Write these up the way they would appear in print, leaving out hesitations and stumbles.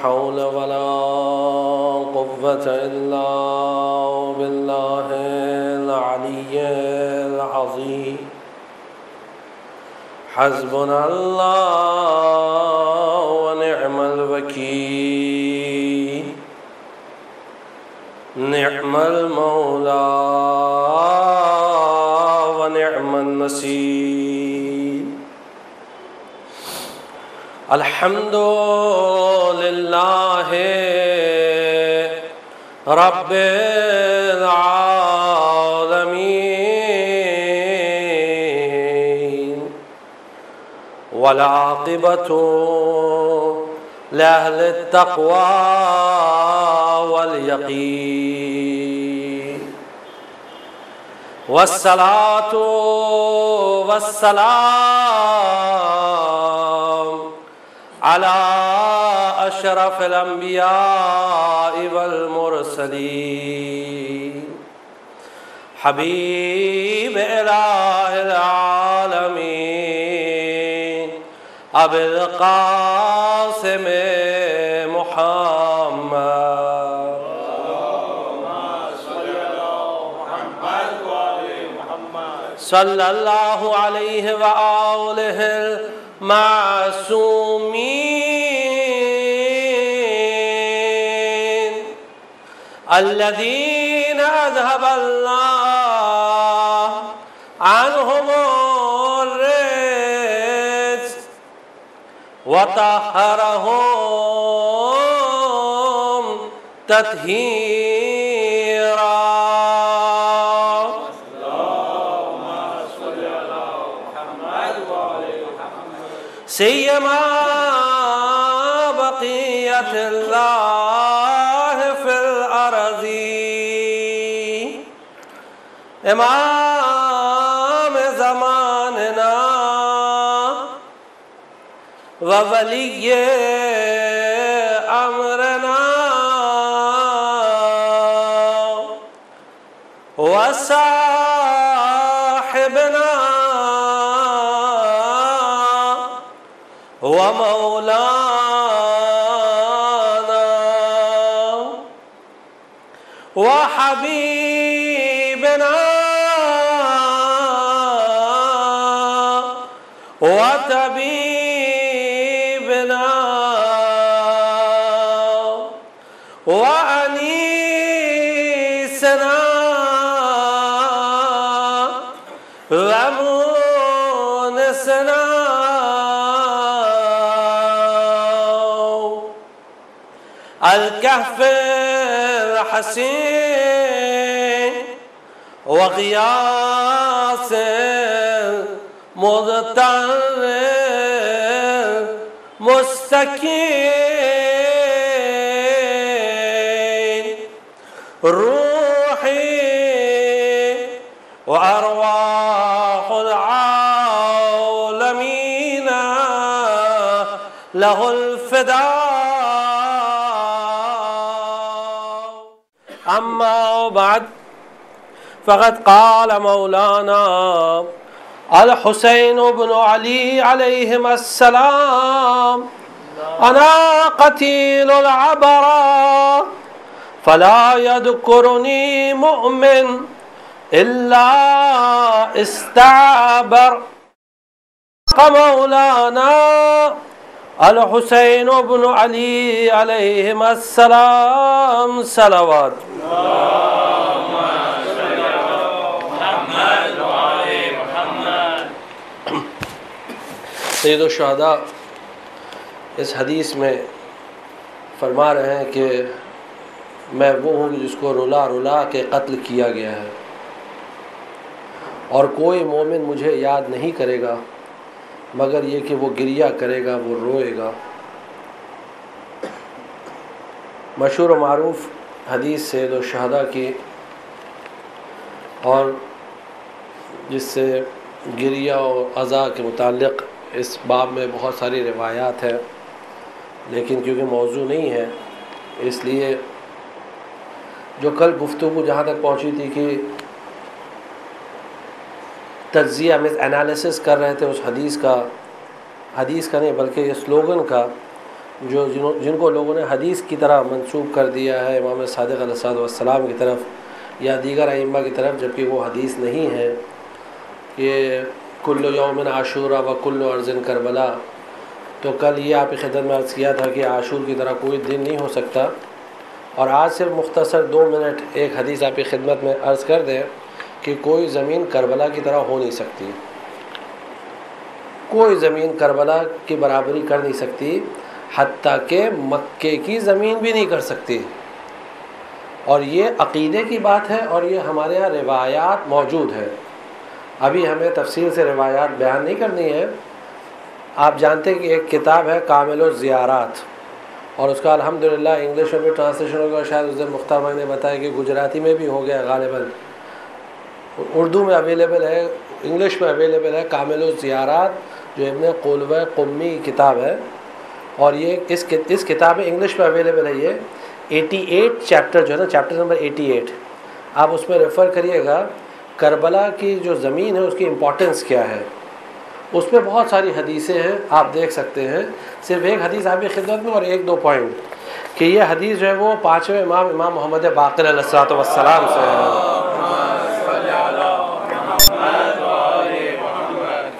حول ولا قوة إلا بالله العلي العظيم حسبنا الله ونعم الوكيل نعم المولى ونعم النصير الحمد لله رب العالمين والعاقبة لأهل التقوى واليقين والصلاة والسلام على أشرف الأنبياء والمرسلين حبيب إله العالمين أبي القاسم محمد صلى الله عليه وآله المعصومين الذين أذهب الله عنهم الرجس وطهرهم تطهيرا سيما بقية الله في الأرض إمام زماننا وولي أمرنا وصاحبنا ومولانا وحبيبنا وطبيبنا وأنيسنا ومونسنا الكهف الحسين وغياث المضطر مستكين روحي وأرواح العالمين له الفداء أما بعد فقد قال مولانا الحسين بن علي عليهما السلام أنا قتيل العبرة فلا يذكرني مؤمن إلا استعبر مولانا الحسين بن علي عليهما السلام صلوات سید الشہداء اس حدیث میں فرما رہے ہیں کہ میں وہ ہوں جس کو رلا رلا کے قتل کیا گیا ہے اور کوئی مومن مجھے یاد نہیں کرے گا مگر یہ کہ وہ گریہ کرے گا، وہ روئے گا۔ مشہور و معروف حدیث سید الشہداء کی، اور جس سے گریہ و عزا کے متعلق اس باب میں بہت ساری روایات ہیں، لیکن کیونکہ موضوع نہیں ہے اس لیے جو کل گفتگو جہاں تک پہنچی تھی کہ تجزیہ انالیسس کر رہے تھے اس حدیث کا نہیں بلکہ یہ سلوگن کا جن کو لوگوں نے حدیث کی طرح منسوب کر دیا ہے امام صادق علیہ السلام کی طرف یا دیگر ائمہ کی طرف، جبکہ وہ حدیث نہیں ہے کہ کل یوم عاشورا و کل ارض کربلا. تو کل یہ آپ کی خدمت میں عرض کیا تھا کہ عاشور کی طرح کوئی دن نہیں ہو سکتا، اور آج صرف مختصر 2 منٹ ایک حدیث آپ کی خدمت میں عرض کر دیں کہ کوئی زمین کربلا کی طرح ہو نہیں سکتی، کوئی زمین کربلا کی برابری کر نہیں سکتی، حتیٰ کہ مکے کی زمین بھی نہیں کر سکتی. اور یہ عقیدے کی بات ہے، اور یہ ہمارے یہاں روایات موجود ہیں. ابھی ہمیں تفصیل سے روایات بیان نہیں کرنی ہے. آپ جانتے ہیں کہ ایک کتاب ہے کامل الزیارات، اور اس کا الحمدللہ انگلش میں بھی ٹرانسلیشن ہو گیا، شاید اس دن مختار بھائی نے بتایا کہ گجراتی میں بھی ہو گیا، غالباً اردو میں اویلیبل ہے، انگلش میں اویلیبل ہے. کامل الزیارات جو ابن قلوہ قمی کی کتاب ہے، اور یہ اس کتاب میں انگلش میں اویلیبل ہے. یہ 88 چیپٹر جو ہے نا، چیپٹر نمبر 88، آپ اس میں ریفر کریے گا. کربلا کی جو زمین ہے اس کی امپورٹنس کیا ہے، اس میں بہت ساری حدیثیں ہیں، آپ دیکھ سکتے ہیں. صرف ایک حدیث آپ کی خدمت میں اور 1-2 پوائنٹ کہ یہ حدیث جو ہے وہ 5ویں امام محمد باقر علیہ السلام سے ہے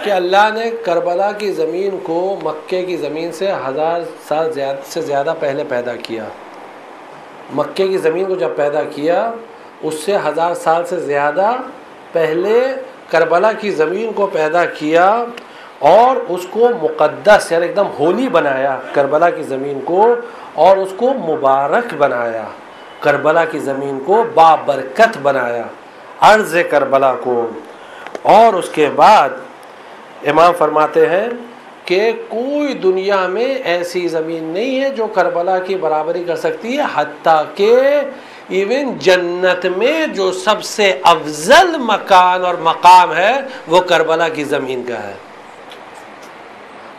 کہ اللہ نے کربلا کی زمین کو مکے کی زمین سے 1000 سال سے زیادہ پہلے پیدا کیا. مکے کی زمین کو جب پیدا کیا اس سے 1000 سال سے زیادہ پہلے کربلا کی زمین کو پیدا کیا، اور اس کو مقدس یعنی ایک دم ہولی بنایا کربلا کی زمین کو، اور اس کو مبارک بنایا، کربلا کی زمین کو بابرکت بنایا، ارض کربلا کو. اور اس کے بعد امام فرماتے ہیں کہ کوئی دنیا میں ایسی زمین نہیں ہے جو کربلا کی برابری کر سکتی ہے، حتیٰ کہ ایون جنت میں جو سب سے افضل مکان اور مقام ہے وہ کربلا کی زمین کا ہے.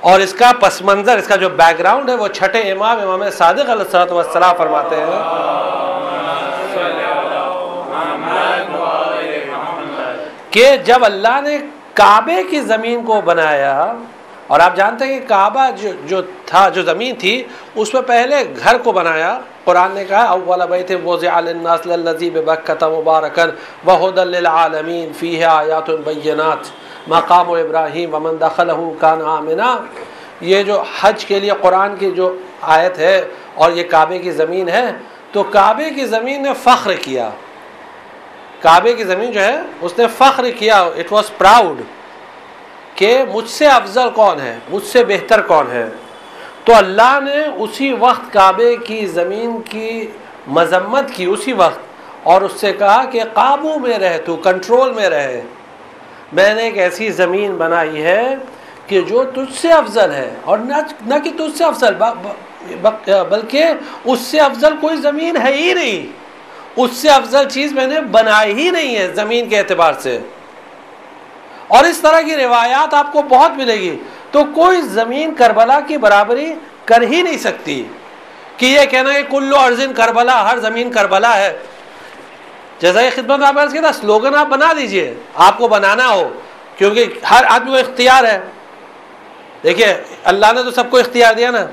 اور اس کا پس منظر، اس کا جو بیک گراؤنڈ ہے وہ چھٹے امام صادق علیہ السلام فرماتے ہیں کہ جب اللہ نے کعبے کی زمین کو بنایا، اور آپ جانتے ہیں کہ کعبہ جو زمین تھی اس میں پہلے گھر کو بنایا. قرآن نے کہا اول بیت وضع للناس للذی ببکۃ مبارکا وہدی للعالمین فیہ آیات بینات مقام ابراہیم ومن دخلہ کان آمنا. یہ جو حج کے لیے قرآن کی جو آیت ہے اور یہ کعبے کی زمین ہے، تو کعبے کی زمین نے فخر کیا، کعبے کی زمین جو ہے اس نے فخر کیا، اٹ واز پراؤڈ کہ مجھ سے افضل کون ہے، مجھ سے بہتر کون ہے. تو اللہ نے اسی وقت کعبے کی زمین کی مذمت کی اسی وقت، اور اس سے کہا کہ قابو میں رہ، تو کنٹرول میں رہے. میں نے ایک ایسی زمین بنائی ہے کہ جو تجھ سے افضل ہے، اور نہ کہ تجھ سے افضل بلکہ اس سے افضل کوئی زمین ہے ہی نہیں، اس سے افضل چیز میں نے بنائی ہی نہیں ہے زمین کے اعتبار سے. اور اس طرح کی روایات آپ کو بہت ملے گی. تو کوئی زمین کربلا کی برابری کر ہی نہیں سکتی کہ یہ کہنا کہ کلو ارضن کربلا، ہر زمین کربلا ہے. جیسا یہ خدمت آپ عرض کیا تھا، سلوگن آپ بنا دیجئے، آپ کو بنانا ہو، کیونکہ ہر آدمی کو اختیار ہے. دیکھیے اللہ نے تو سب کو اختیار دیا نا،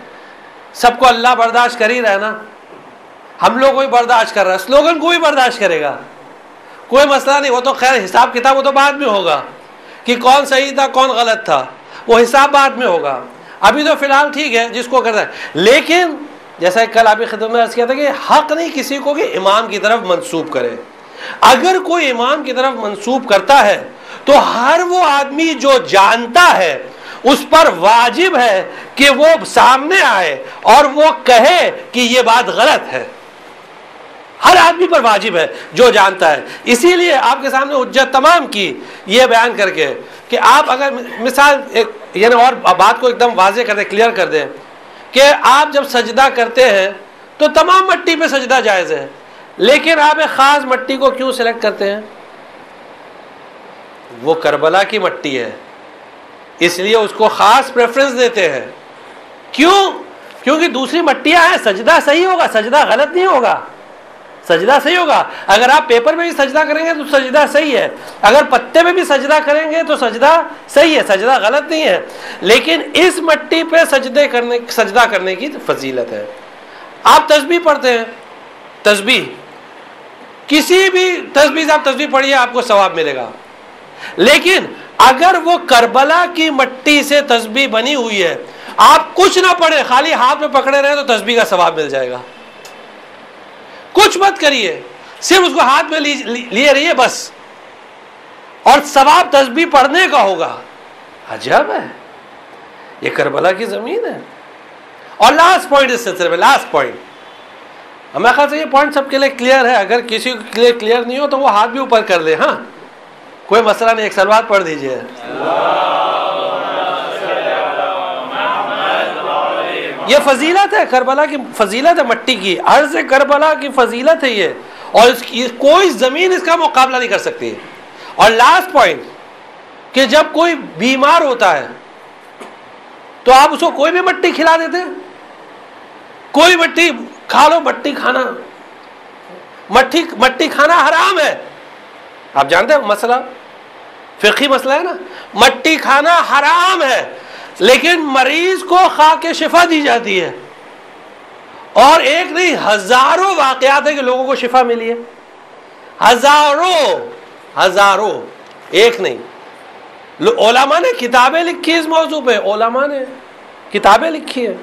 سب کو اللہ برداشت کر ہی رہا ہے نا. ہم لوگ کو بھی برداشت کر رہا ہے، سلوگن کو بھی برداشت کرے گا، کوئی مسئلہ نہیں. وہ تو خیر حساب کتاب وہ تو بعد میں ہوگا کہ کون صحیح تھا کون غلط تھا، وہ حساب بعد میں ہوگا. ابھی تو فی الحال ٹھیک ہے جس کو کرتا ہے. لیکن جیسا کل آپ کی خدمت میں عرض کیا تھا کہ حق نہیں کسی کو کہ امام کی طرف منسوب کرے. اگر کوئی امام کی طرف منسوب کرتا ہے تو ہر وہ آدمی جو جانتا ہے اس پر واجب ہے کہ وہ سامنے آئے اور وہ کہے کہ یہ بات غلط ہے. ہر آدمی پر واجب ہے جو جانتا ہے. اسی لیے آپ کے سامنے حجت تمام کی یہ بیان کر کے کہ آپ اگر مثال یعنی اور بات کو ایک دم واضح کر دیں، کلیئر کر دیں کہ آپ جب سجدہ کرتے ہیں تو تمام مٹی پہ سجدہ جائز ہے، لیکن آپ ایک خاص مٹی کو کیوں سلیکٹ کرتے ہیں؟ وہ کربلا کی مٹی ہے، اس لیے اس کو خاص پریفرنس دیتے ہیں. کیوں؟ کیونکہ دوسری مٹیاں ہیں، سجدہ صحیح ہوگا، سجدہ غلط نہیں ہوگا. سجدہ صحیح ہوگا. اگر آپ پیپر میں بھی سجدہ کریں گے تو سجدہ صحیح ہے, اگر پتے میں بھی سجدہ کریں گے تو سجدہ صحیح ہے, سجدہ غلط نہیں ہے. لیکن اس مٹی پہ سجدہ کرنے کی فضیلت ہے. آپ تسبیح پڑھتے ہیں, تسبیح کسی بھی تسبیح سے آپ تسبیح پڑھیے آپ کو ثواب ملے گا. لیکن اگر وہ کربلا کی مٹی سے تسبیح بنی ہوئی ہے, آپ کچھ نہ پڑھیں, خالی ہاتھ میں پکڑے رہیں تو تسبیح کا ثواب مل جائے گا. کچھ مت کریے, صرف اس کو ہاتھ میں لیے رہیے بس, اور ثواب تسبیح پڑھنے کا ہوگا. عجب ہے, یہ کربلا کی زمین ہے. اور لاسٹ پوائنٹ اس سلسلے میں, لاسٹ پوائنٹ, ہمارے خیال سے یہ پوائنٹ سب کے لیے کلیئر ہے. اگر کسی کو کلیئر نہیں ہو تو وہ ہاتھ بھی اوپر کر دے. ہاں کوئی مسئلہ نہیں, ایک صلوات پڑھ دیجئے. یہ فضیلت ہے, کربلا کی فضیلت ہے, مٹی کی عرض کربلا کی فضیلت ہے یہ, اور کوئی زمین اس کا مقابلہ نہیں کر سکتی. اور لاسٹ پوائنٹ کہ جب کوئی بیمار ہوتا ہے تو آپ اس کو کوئی بھی مٹی کھلا دیتے ہیں, کوئی مٹی کھا لو. مٹی کھانا, مٹی کھانا حرام ہے. آپ جانتے ہیں مسئلہ, فقہی مسئلہ ہے نا, مٹی کھانا حرام ہے. لیکن مریض کو خاک شفا دی جاتی ہے, اور ایک نہیں ہزاروں واقعات ہیں کہ لوگوں کو شفا ملی ہے. ہزاروں, ایک نہیں. علماء نے کتابیں لکھی اس موضوع پہ, علماء نے کتابیں لکھی ہیں.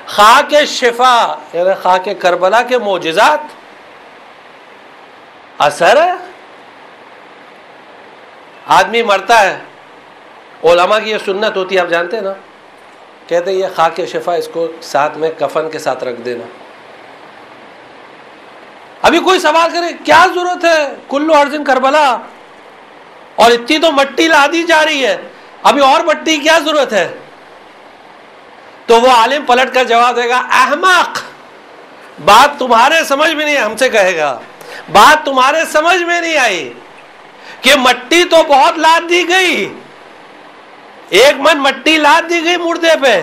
خاک شفا یعنی خاک کربلا کے معجزات اثر ہے. آدمی مرتا ہے, علماء کی یہ سنت ہوتی ہے, آپ جانتے ہیں نا, کہتے ہیں یہ خاک شفا اس کو ساتھ میں کفن کے ساتھ رکھ دینا. ابھی کوئی سوال کرے کیا ضرورت ہے, کلو ارض کربلا, اور اتنی تو مٹی لا دی جا رہی ہے, ابھی اور مٹی کیا ضرورت ہے؟ تو وہ عالم پلٹ کر جواب دے گا, احمق, بات تمہارے سمجھ میں نہیں, ہم سے کہے گا بات تمہارے سمجھ میں نہیں آئی کہ مٹی تو بہت لاد دی گئی, 1 من مٹی لاد دی گئی مردے پہ,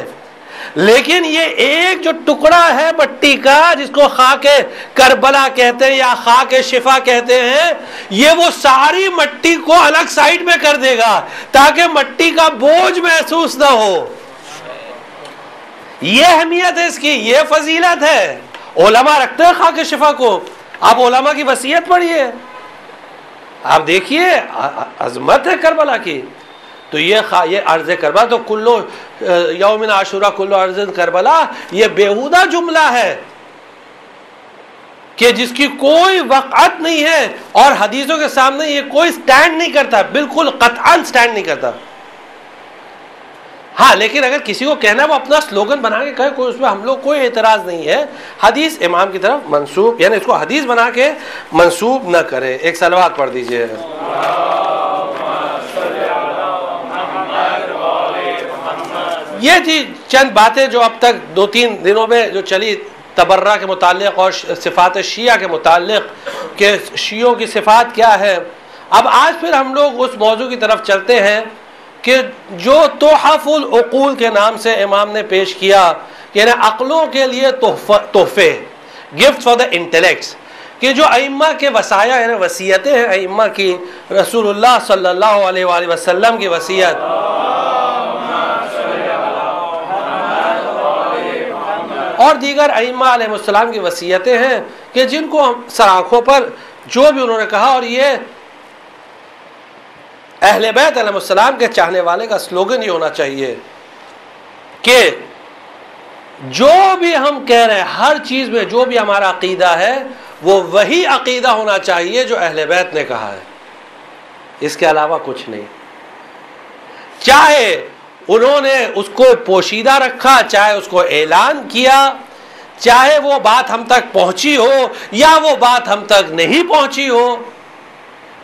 لیکن یہ ایک جو ٹکڑا ہے مٹی کا جس کو خاک کربلا کہتے ہیں یا خاک شفا کہتے ہیں, یہ وہ ساری مٹی کو الگ سائڈ میں کر دے گا تاکہ مٹی کا بوجھ محسوس نہ ہو. یہ اہمیت ہے اس کی, یہ فضیلت ہے. علماء رکھتے ہیں خاک شفا کو. آپ علماء کی وصیت پڑھیے, آپ دیکھیے عظمت ہے کربلا کی. تو یہ عرض کربلا, تو کلو یوم عاشورہ کلو عرض کربلا, یہ بیہودہ جملہ ہے کہ جس کی کوئی وقعت نہیں ہے, اور حدیثوں کے سامنے یہ کوئی سٹینڈ نہیں کرتا, بالکل قطعاً سٹینڈ نہیں کرتا. ہاں لیکن اگر کسی کو کہنا ہے وہ اپنا سلوگن بنا کے کہے, کوئی اس میں ہم لوگ کوئی اعتراض نہیں ہے. حدیث امام کی طرف منسوب, یعنی اس کو حدیث بنا کے منسوب نہ کرے. ایک صلوات پڑھ دیجئے. یہ تھی چند باتیں جو اب تک 2-3 دنوں میں جو چلی تبرہ کے متعلق اور صفات شیعہ کے متعلق کہ شیعوں کی صفات کیا ہے. اب آج پھر ہم لوگ اس موضوع کی طرف چلتے ہیں کہ جو تحف العقول کے نام سے امام نے پیش کیا, یعنی عقلوں کے لیے تحفے, گفٹ فار دا انٹلیکٹس, کہ جو ائمہ کے وصایا یعنی وصیتیں ہیں ائمہ کی, رسول اللہ صلی اللہ علیہ وآلہ وسلم کی وصیت, اور دیگر ائمہ علیہ السلام کی وصیتیں ہیں کہ جن کو ہم سر آنکھوں پر جو بھی انہوں نے کہا, اور یہ اہل بیت علیہ السلام کے چاہنے والے کا سلوگن یہ ہونا چاہیے کہ جو بھی ہم کہہ رہے ہیں, ہر چیز میں جو بھی ہمارا عقیدہ ہے وہ وہی عقیدہ ہونا چاہیے جو اہل بیت نے کہا ہے, اس کے علاوہ کچھ نہیں. چاہے انہوں نے اس کو پوشیدہ رکھا, چاہے اس کو اعلان کیا, چاہے وہ بات ہم تک پہنچی ہو یا وہ بات ہم تک نہیں پہنچی ہو,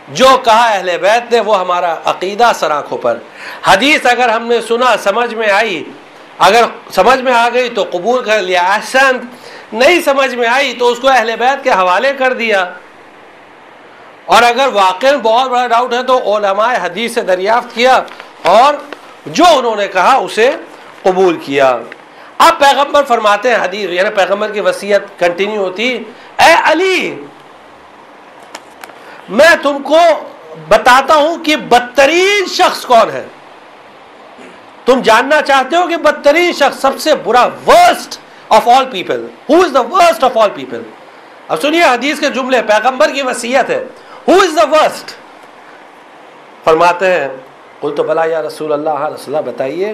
جو کہا اہل بیت نے وہ ہمارا عقیدہ سر آنکھوں پر. حدیث اگر ہم نے سنا, سمجھ میں آئی, اگر سمجھ میں آ گئی تو قبول کر لیا, احسن, نہیں سمجھ میں آئی تو اس کو اہل بیت کے حوالے کر دیا. اور اگر واقعی بہت بڑا ڈاؤٹ ہے تو علماء حدیث سے دریافت کیا اور جو انہوں نے کہا اسے قبول کیا. اب پیغمبر فرماتے ہیں, حدیث یعنی پیغمبر کی وصیت کنٹینیو ہوتی, اے علی میں تم کو بتاتا ہوں کہ بدترین شخص کون ہے. تم جاننا چاہتے ہو کہ بدترین شخص, سب سے برا, worst of all people, who is the worst of all people. اب سنیے حدیث کے جملے, پیغمبر کی وصیت ہے. who is the worst؟ فرماتے ہیں قلت بلا یا رسول اللہ, رسول اللہ بتائیے.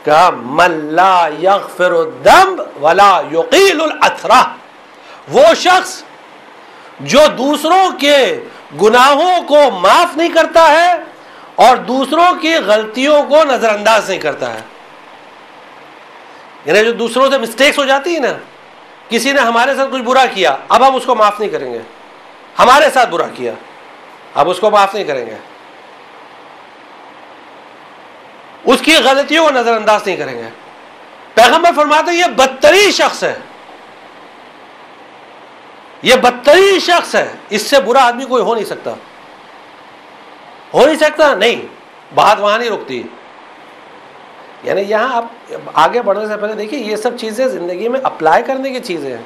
کہا من لا یغفر الذنب ولا یقیل العثرہ, وہ شخص جو دوسروں کے گناہوں کو معاف نہیں کرتا ہے اور دوسروں کی غلطیوں کو نظر انداز نہیں کرتا ہے. یعنی جو دوسروں سے مسٹیکس ہو جاتی ہے نا, کسی نے ہمارے ساتھ کچھ برا کیا, اب ہم اس کو معاف نہیں کریں گے. ہمارے ساتھ برا کیا, اب اس کو معاف نہیں کریں گے. اس کی غلطیوں کو نظر انداز نہیں کریں گے. پیغمبر فرماتے ہیں یہ بدترین شخص ہے, یہ بدترین شخص ہے. اس سے برا آدمی کوئی ہو نہیں سکتا. ہو نہیں سکتا نہیں, بات وہاں نہیں رکتی. یعنی یہاں آپ آگے بڑھنے سے پہلے دیکھیے یہ سب چیزیں زندگی میں اپلائی کرنے کی چیزیں ہیں.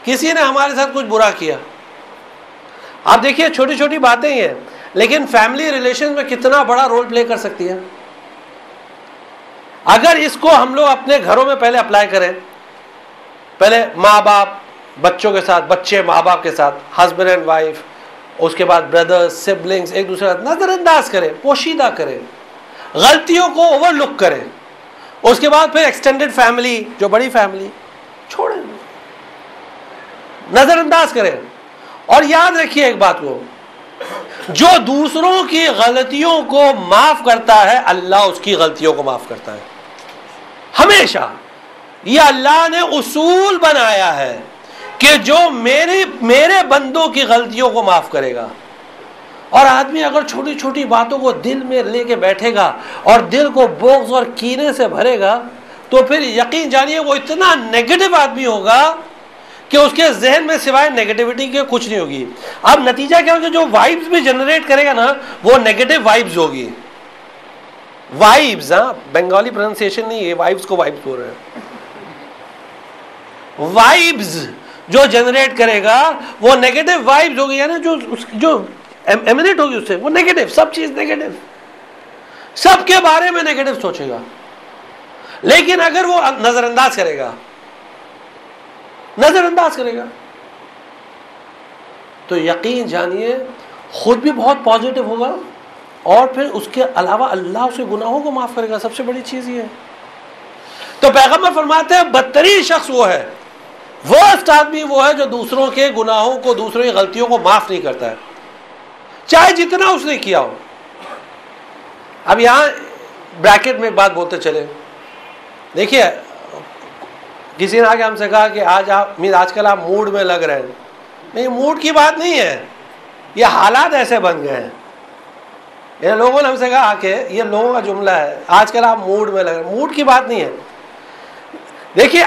کسی نے ہمارے ساتھ کچھ برا کیا, آپ دیکھیے چھوٹی چھوٹی باتیں ہی ہیں لیکن فیملی ریلیشن میں کتنا بڑا رول پلے کر سکتی ہیں. اگر اس کو ہم لوگ اپنے گھروں میں پہلے اپلائی کریں, پہلے ماں باپ بچوں کے ساتھ, بچے ماں باپ کے ساتھ, ہسبینڈ اینڈ وائف, اس کے بعد بردرز, سبلنگز, ایک دوسرے کا نظر انداز کریں, پوشیدہ کریں, غلطیوں کو اوور لک کریں. اس کے بعد پھر ایکسٹینڈڈ فیملی, جو بڑی فیملی, چھوڑیں, نظر انداز کریں. اور یاد رکھیے ایک بات کو, جو دوسروں کی غلطیوں کو معاف کرتا ہے اللہ اس کی غلطیوں کو معاف کرتا ہے ہمیشہ. یہ اللہ نے اصول بنایا ہے کہ جو میرے بندوں کی غلطیوں کو معاف کرے گا. اور آدمی اگر چھوٹی چھوٹی باتوں کو دل میں لے کے بیٹھے گا اور دل کو بغض اور کینے سے بھرے گا تو پھر یقین جانیے وہ اتنا نیگیٹو آدمی ہوگا کہ اس کے ذہن میں سوائے نیگیٹیوٹی کے کچھ نہیں ہوگی. اب نتیجہ کیا ہوگا, جو وائبز بھی جنریٹ کرے گا نا وہ نیگیٹو وائبز ہوگی. وائبز, ہاں بنگالی پروننسیشن نہیں ہے, وائبز کو وائبز بول رہے ہیں. وائبز جو جنریٹ کرے گا وہ نیگیٹو وائبز ہوگی, یعنی جو ایمینیٹ ہوگی اس سے وہ نیگیٹو, سب چیز نیگیٹو, سب کے بارے میں نیگیٹو سوچے گا. لیکن اگر وہ نظر انداز کرے گا, نظر انداز کرے گا تو یقین جانیے خود بھی بہت پازیٹو ہوگا اور پھر اس کے علاوہ اللہ اس کے گناہوں کو معاف کرے گا. سب سے بڑی چیز یہ ہے. تو پیغمبر فرماتے ہیں بدترین شخص وہ ہے, ورسٹ آدمی وہ ہے جو دوسروں کے گناہوں کو, دوسروں کی غلطیوں کو معاف نہیں کرتا ہے چاہے جتنا اس نے کیا ہو. اب یہاں بریکٹ میں ایک بات بولتے چلے, دیکھیے کسی نے آگے ہم سے کہا کہ آج کل آپ موڈ میں لگ رہے ہیں. نہیں, موڈ کی بات نہیں ہے, یہ حالات ایسے بن گئے ہیں. یہ لوگوں نے ہم سے کہا کہ یہ لوگوں کا جملہ ہے, آج کل آپ موڈ میں لگ رہے ہیں. موڈ کی بات نہیں ہے. دیکھیے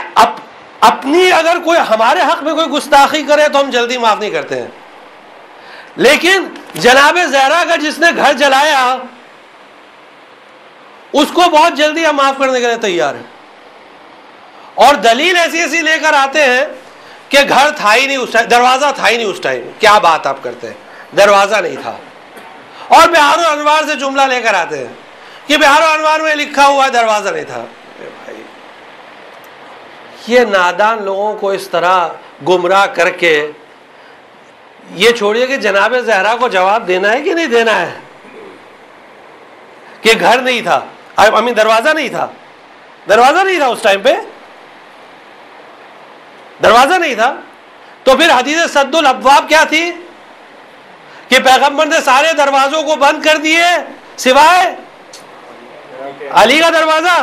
اپنی اگر کوئی ہمارے حق میں کوئی گستاخی کرے تو ہم جلدی معاف نہیں کرتے ہیں, لیکن جناب زہرا کا جس نے گھر جلایا اس کو بہت جلدی ہم معاف کرنے کے لیے تیار ہیں. اور دلیل ایسی لے کر آتے ہیں کہ گھر تھا ہی نہیں اس ٹائم, دروازہ تھا ہی نہیں اس ٹائم. کیا بات آپ کرتے ہیں, دروازہ نہیں تھا. اور بہار و انوار سے جملہ لے کر آتے ہیں کہ بہار و انوار میں لکھا ہوا ہے دروازہ نہیں تھا. بھائی یہ نادان لوگوں کو اس طرح گمراہ کر کے, یہ چھوڑیے کہ جناب زہرا کو جواب دینا ہے کہ نہیں دینا ہے کہ گھر نہیں تھا, دروازہ نہیں تھا, دروازہ نہیں تھا اس ٹائم پہ, دروازہ نہیں تھا. تو پھر حدیث سد الابواب کیا تھی کہ پیغمبر نے سارے دروازوں کو بند کر دیے سوائے علی کا دروازہ.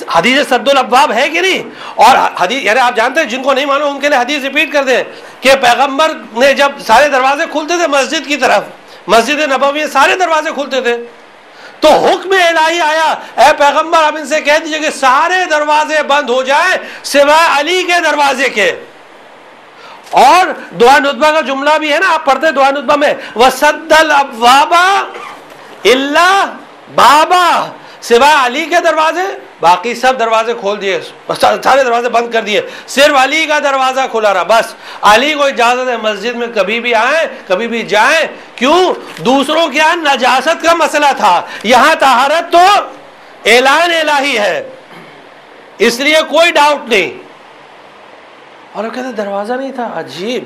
حدیث سد الابواب ہے کہ نہیں؟ اور حدیث یعنی آپ جانتے ہیں, جن کو نہیں معلوم ان کے لیے حدیث ریپیٹ کر دیں کہ پیغمبر نے جب سارے دروازے کھلتے تھے مسجد کی طرف, مسجد نبوی میں سارے دروازے کھلتے تھے, تو حکم الہی آیا, اے پیغمبر آپ ان سے کہہ دیجئے کہ سارے دروازے بند ہو جائیں سوائے علی کے دروازے کے. اور دعا ندبہ کا جملہ بھی ہے نا, آپ پڑھتے دعا ندبہ میں وَسَدَّ الْأَبْوَابَ إِلَّا بابا, سوائے علی کے دروازے باقی سب دروازے کھول دیے، سارے دروازے بند کر دیے، صرف علی کا دروازہ کھلا رہا، بس علی کو اجازت ہے مسجد میں کبھی بھی آئیں کبھی بھی جائیں۔ کیوں؟ دوسروں کے یہاں نجاست کا مسئلہ تھا، یہاں طہارت تو اعلان الہی ہے، اس لیے کوئی ڈاؤٹ نہیں۔ اور وہ کہتے دروازہ نہیں تھا، عجیب۔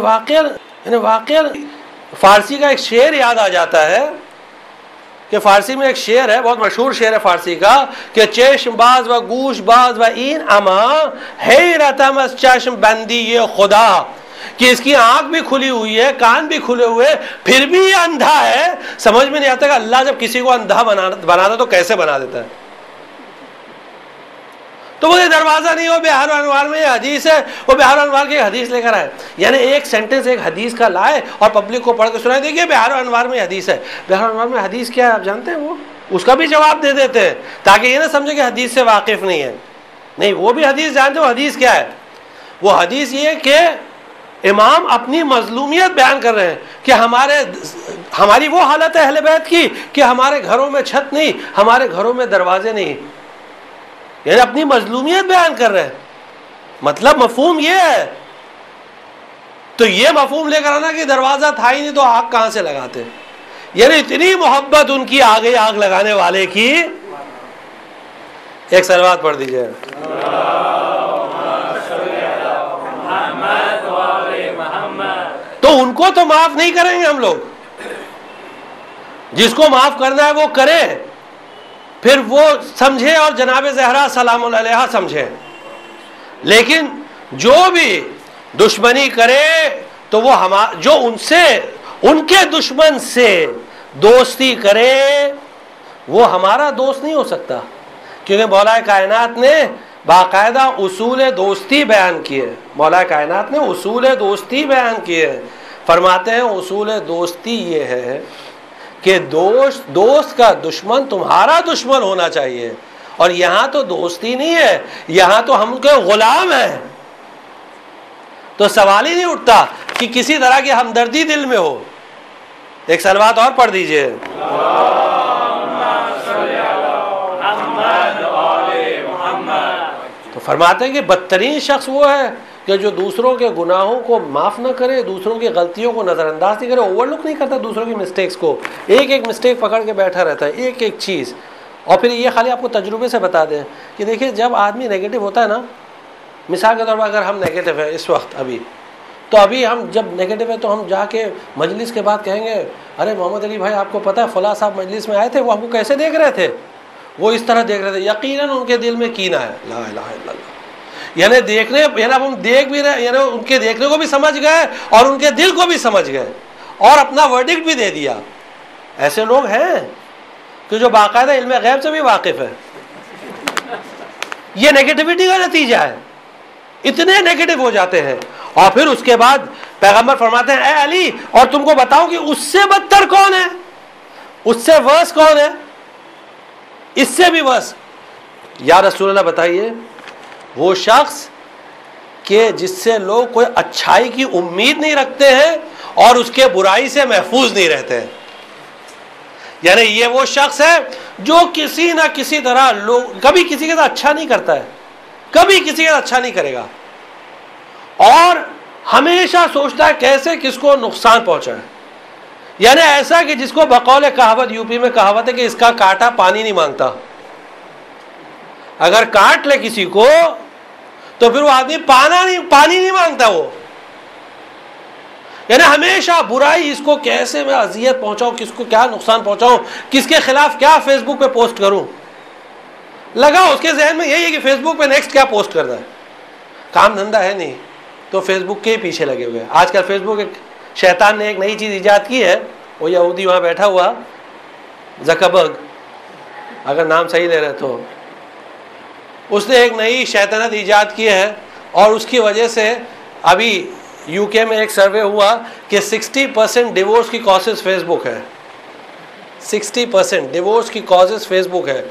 واقعہ فارسی کا ایک شعر یاد آ جاتا ہے کہ فارسی میں ایک شعر ہے، بہت مشہور شعر ہے فارسی کا، کہ چشم باز و گوش باز و این اما حیرتم از چشم بندی خدا، کہ اس کی آنکھ بھی کھلی ہوئی ہے، کان بھی کھلے ہوئے، پھر بھی یہ اندھا ہے۔ سمجھ میں نہیں آتا کہ اللہ جب کسی کو اندھا بناتا تو کیسے بنا دیتا ہے۔ تو وہ دروازہ نہیں، وہ بہار انوار میں یہ حدیث ہے، وہ بہار انوار کی حدیث لے کر آئے، یعنی ایک سینٹنس ایک حدیث کا لائے اور پبلک کو پڑھ کے سنائے، دیکھیے بہار انوار میں حدیث ہے۔ بہار انوار میں حدیث کیا ہے آپ جانتے ہیں؟ وہ اس کا بھی جواب دے دیتے ہیں تاکہ یہ نہ سمجھے کہ حدیث سے واقف نہیں ہے، نہیں وہ بھی حدیث جانتے ہیں۔ وہ حدیث کیا ہے؟ وہ حدیث یہ کہ امام اپنی مظلومیت بیان کر رہے ہیں کہ ہماری وہ حالت ہے اہل بیت کی کہ ہمارے گھروں میں چھت نہیں، ہمارے گھروں میں دروازے نہیں، یعنی اپنی مظلومیت بیان کر رہے ہیں۔ مطلب مفہوم یہ ہے، تو یہ مفہوم لے کر آنا کہ دروازہ تھا ہی نہیں تو آگ کہاں سے لگاتے، یعنی اتنی محبت ان کی آگے آگ لگانے والے کی۔ ایک صلوات پڑھ دیجئے۔ تو ان کو تو معاف نہیں کریں گے ہم لوگ، جس کو معاف کرنا ہے وہ کرے، پھر وہ سمجھے اور جناب زہرا سلام اللہ علیہا سمجھے، لیکن جو بھی دشمنی کرے تو وہ جو ان کے دشمن سے دوستی کرے وہ ہمارا دوست نہیں ہو سکتا، کیونکہ مولا کائنات نے باقاعدہ اصول دوستی بیان کیے، مولا کائنات نے اصول دوستی بیان کیے۔ فرماتے ہیں اصول دوستی یہ ہے کہ دوست کا دشمن تمہارا دشمن ہونا چاہیے، اور یہاں تو دوستی نہیں ہے، یہاں تو ہم کے غلام ہیں، تو سوال ہی نہیں اٹھتا کہ کسی طرح کی ہمدردی دل میں ہو۔ ایک صلوات اور پڑھ دیجئے۔ تو فرماتے ہیں کہ بدترین شخص وہ ہے کہ جو دوسروں کے گناہوں کو معاف نہ کرے، دوسروں کی غلطیوں کو نظر انداز نہیں کرے، اوور لک نہیں کرتا دوسروں کی مسٹیکس کو، ایک ایک مسٹیک پکڑ کے بیٹھا رہتا ہے، ایک ایک چیز۔ اور پھر یہ خالی آپ کو تجربے سے بتا دیں کہ دیکھیں جب آدمی نیگیٹو ہوتا ہے نا، مثال کے طور پر اگر ہم نیگیٹو ہیں اس وقت تو ابھی ہم جب نیگیٹو ہے تو ہم جا کے مجلس کے بعد کہیں گے ارے محمد علی بھائی آپ کو پتہ ہے فلاں صاحب مجلس میں آئے تھے، وہ ہم کو کیسے دیکھ رہے تھے، وہ اس طرح دیکھ رہے تھے، یقیناً ان کے دل میں کینہ ہے، لا الہ الا اللہ، یعنی اب ہم دیکھ بھی رہے، یعنی ان کے دیکھنے کو بھی سمجھ گئے اور ان کے دل کو بھی سمجھ گئے اور اپنا ورڈکٹ بھی دے دیا۔ ایسے لوگ ہیں کہ جو باقاعدہ علم غیب سے بھی واقف ہے، یہ نیگیٹیوٹی کا نتیجہ ہے، اتنے نیگیٹو ہو جاتے ہیں۔ اور پھر اس کے بعد پیغمبر فرماتے ہیں اے علی اور تم کو بتاؤں کہ اس سے بدتر کون ہے، اس سے ورس کون ہے، اس سے بھی ورس۔ یا رسول اللہ بتائیے، وہ شخص کہ جس سے لوگ کوئی اچھائی کی امید نہیں رکھتے ہیں اور اس کے برائی سے محفوظ نہیں رہتے ہیں، یعنی یہ وہ شخص ہے جو کسی نہ کسی طرح کبھی کسی کے ساتھ اچھا نہیں کرتا ہے، کبھی کسی کے ساتھ اچھا نہیں کرے گا، اور ہمیشہ سوچتا ہے کیسے کس کو نقصان پہنچائے، یعنی ایسا کہ جس کو بقول کہاوت، یو پی میں کہاوت ہے کہ اس کا کانٹا پانی نہیں مانگتا، اگر کاٹ لے کسی کو تو پھر وہ آدمی پانی نہیں مانگتا، وہ یعنی ہمیشہ برائی، اس کو کیسے میں اذیت پہنچاؤں، کس کو کیا نقصان پہنچاؤں، کس کے خلاف کیا فیس بک پہ پوسٹ کروں، لگا اس کے ذہن میں یہی ہے کہ فیس بک پہ نیکسٹ کیا پوسٹ کرنا ہے، کام دھندہ ہے نہیں تو فیس بک کے پیچھے لگے ہوئے ہیں۔ آج کل فیس بک شیطان نے ایک نئی چیز ایجاد کی ہے، وہ یہودی وہاں بیٹھا ہوا زکربرگ، اگر نام صحیح لے رہے تو، اس نے ایک نئی شیطنت ایجاد کی ہے، اور اس کی وجہ سے ابھی یو کے میں ایک سروے ہوا کہ 60% ڈیورس کی کازز فیس بک ہے، 60% ڈیورس کی کازز فیس بک ہے،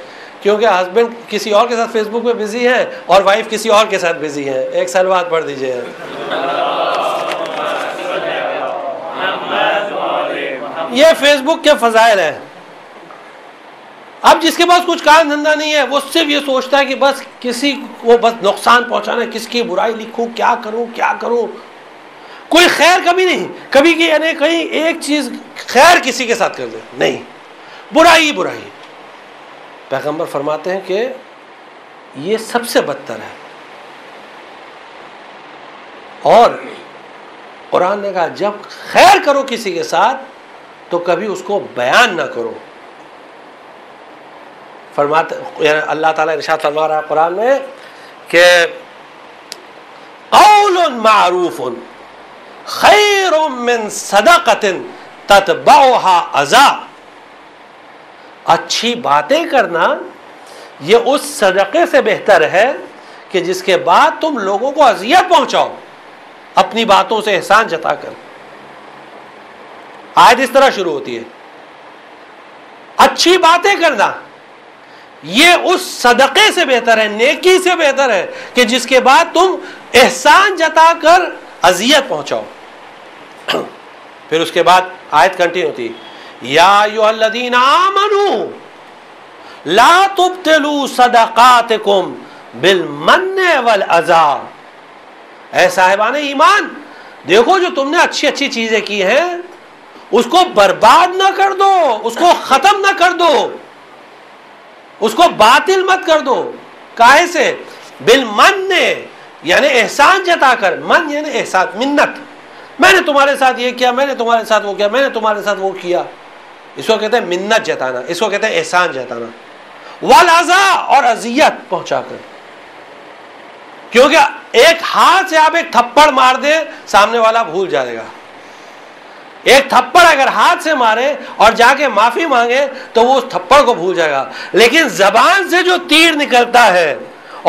کیونکہ ہسبینڈ کسی اور کے ساتھ فیس بک پہ بزی ہے اور وائف کسی اور کے ساتھ بزی ہے۔ ایک صلوات پڑھ دیجئے۔ یہ فیس بک کے فضائل ہیں، اب جس کے پاس کچھ کام دھندہ نہیں ہے وہ صرف یہ سوچتا ہے کہ بس کسی کو بس نقصان پہنچانا ہے، کس کی برائی لکھوں، کیا کروں، کوئی خیر کبھی نہیں، کبھی کہ یعنی کہیں ایک چیز خیر کسی کے ساتھ کر دے، نہیں، برائی برائی۔ پیغمبر فرماتے ہیں کہ یہ سب سے بدتر ہے، اور قرآن نے کہا جب خیر کرو کسی کے ساتھ تو کبھی اس کو بیان نہ کرو۔ فرماتے یعنی اللہ تعالیٰ ارشاد فرما رہا ہے قرآن میں کہ قول معروف خیر من صدقۃ تتبعها اذی، اچھی باتیں کرنا یہ اس صدقے سے بہتر ہے کہ جس کے بعد تم لوگوں کو اذیت پہنچاؤ اپنی باتوں سے احسان جتا کر۔ آیت اس طرح شروع ہوتی ہے، اچھی باتیں کرنا یہ اس صدقے سے بہتر ہے، نیکی سے بہتر ہے کہ جس کے بعد تم احسان جتا کر اذیت پہنچاؤ۔ پھر اس کے بعد آیت کنٹینیو ہوتی ہے، یا ایھا الذین آمنوا لا تبطلوا صدقاتکم بالمن والاذی، اے صاحبان ایمان دیکھو جو تم نے اچھی اچھی چیزیں کی ہیں اس کو برباد نہ کر دو، اس کو ختم نہ کر دو، اس کو باطل مت کر دو۔ کائے سے؟ بالمن یعنی احسان جتا کر، من یعنی احسان، منت، میں نے تمہارے ساتھ یہ کیا، میں نے تمہارے ساتھ وہ کیا، میں نے تمہارے ساتھ وہ کیا، اس کو کہتے ہیں منت جتانا، اس کو کہتے ہیں احسان جتانا۔ والاذی، اور اذیت پہنچا کر، کیونکہ ایک ہاتھ سے آپ ایک تھپڑ مار دیں سامنے والا بھول جائے گا، ایک تھپڑ اگر ہاتھ سے مارے اور جا کے معافی مانگے تو وہ اس تھپڑ کو بھول جائے گا، لیکن زبان سے جو تیر نکلتا ہے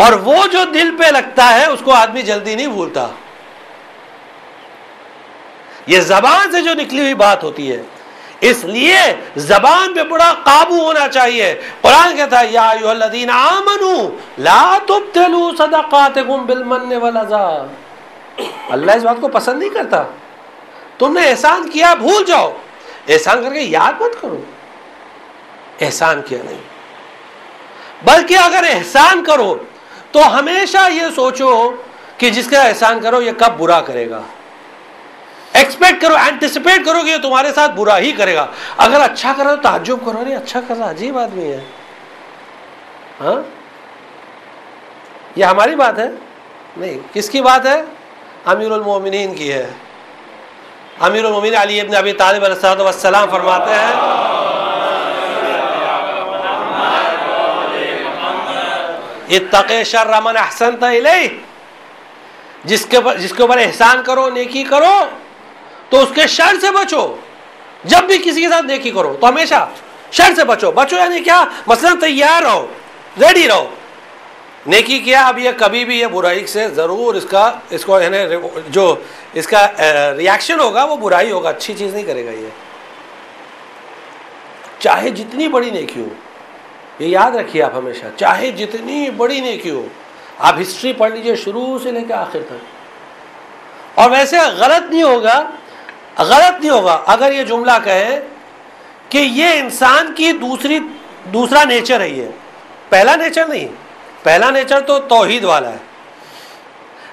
اور وہ جو دل پہ لگتا ہے اس کو آدمی جلدی نہیں بھولتا۔ یہ زبان سے جو نکلی ہوئی بات ہوتی ہے، اس لیے زبان پہ بڑا قابو ہونا چاہیے۔ قرآن کہتا ہے یا ایھا الذین آمنوا لا تبطلوا صدقاتکم بالمن والاذی، اللہ اس بات کو پسند نہیں کرتا۔ تم نے احسان کیا بھول جاؤ، احسان کر کے یاد مت کرو احسان کیا نہیں، بلکہ اگر احسان کرو تو ہمیشہ یہ سوچو کہ جس کا احسان کرو یہ کب برا کرے گا، ایکسپیکٹ کرو، اینٹیسپیٹ کرو کہ یہ تمہارے ساتھ برا ہی کرے گا۔ اگر اچھا کرو تو تعجب کرو، نہیں اچھا کر رہا، عجیب آدمی ہے۔ ہاں یہ ہماری بات ہے نہیں، کس کی بات ہے؟ امیر المومنین کی ہے۔ امیر المومنین علی ابن ابی طالب علیہ السلام فرماتے ہیں اتق شر من احسنت الیہ، جس کے اوپر احسان کرو، نیکی کرو تو اس کے شر سے بچو۔ جب بھی کسی کے ساتھ نیکی کرو تو ہمیشہ شر سے بچو۔ بچو یعنی کیا؟ مثلا تیار رہو، ریڈی رہو۔ نیکی کیا، اب یہ کبھی بھی یہ برائی سے ضرور اس کو یعنی جو اس کا ریاکشن ہوگا وہ برائی ہوگا، اچھی چیز نہیں کرے گا یہ، چاہے جتنی بڑی نیکی ہو۔ یہ یاد رکھیے آپ ہمیشہ، چاہے جتنی بڑی نیکی ہو، آپ ہسٹری پڑھ لیجئے شروع سے لے کے آخر تک۔ اور ویسے غلط نہیں ہوگا اگر یہ جملہ کہیں کہ یہ انسان کی دوسرا نیچر ہے، یہ پہلا نیچر نہیں، پہلا نیچر تو توحید والا ہے،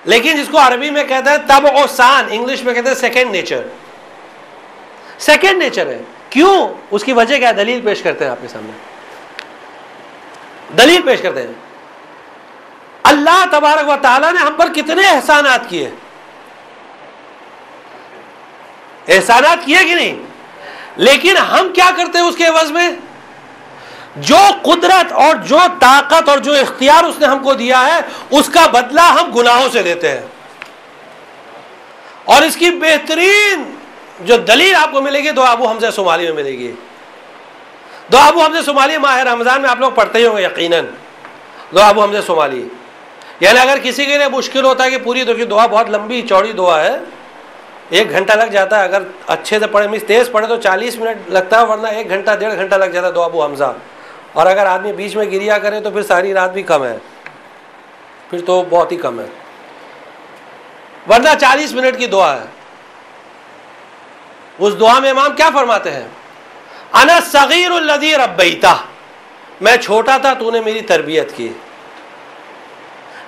لیکن جس کو عربی میں کہتے ہیں طبع و سان، انگلش میں کہتے ہیں سیکنڈ نیچر، سیکنڈ نیچر ہے۔ کیوں؟ اس کی وجہ کیا ہے؟ دلیل پیش کرتے ہیں آپ کے سامنے، دلیل پیش کرتے ہیں۔ اللہ تبارک و تعالیٰ نے ہم پر کتنے احسانات کیے، احسانات کیے کہ نہیں؟ لیکن ہم کیا کرتے ہیں اس کے عوض میں؟ جو قدرت اور جو طاقت اور جو اختیار اس نے ہم کو دیا ہے اس کا بدلہ ہم گناہوں سے دیتے ہیں۔ اور اس کی بہترین جو دلیل آپ کو ملے گی دعا ابو حمزہ صومالی میں ملے گی۔ دعا ابو حمزہ صومالی ماہ رمضان میں آپ لوگ پڑھتے ہی ہوں گے یقیناً، دعا ابو حمزہ صومالی۔ یعنی اگر کسی کے لیے مشکل ہوتا ہے کہ پوری دعا بہت لمبی چوڑی دعا ہے، 1 گھنٹہ لگ جاتا ہے، اگر اچھے سے پڑھے تیز پڑھے تو 40 منٹ لگتا ہے، ورنہ 1 گھنٹہ 1.5 گھنٹہ لگ جاتا ہے دعا ابو حمزہ۔ اور اگر آدمی بیچ میں گریا کرے تو پھر ساری رات بھی کم ہے، پھر تو بہت ہی کم ہے، ورنہ 40 منٹ کی دعا ہے۔ اس دعا میں امام کیا فرماتے ہیں؟ انا الصغیر الذی ربیتہ میں چھوٹا تھا تو نے میری تربیت کی.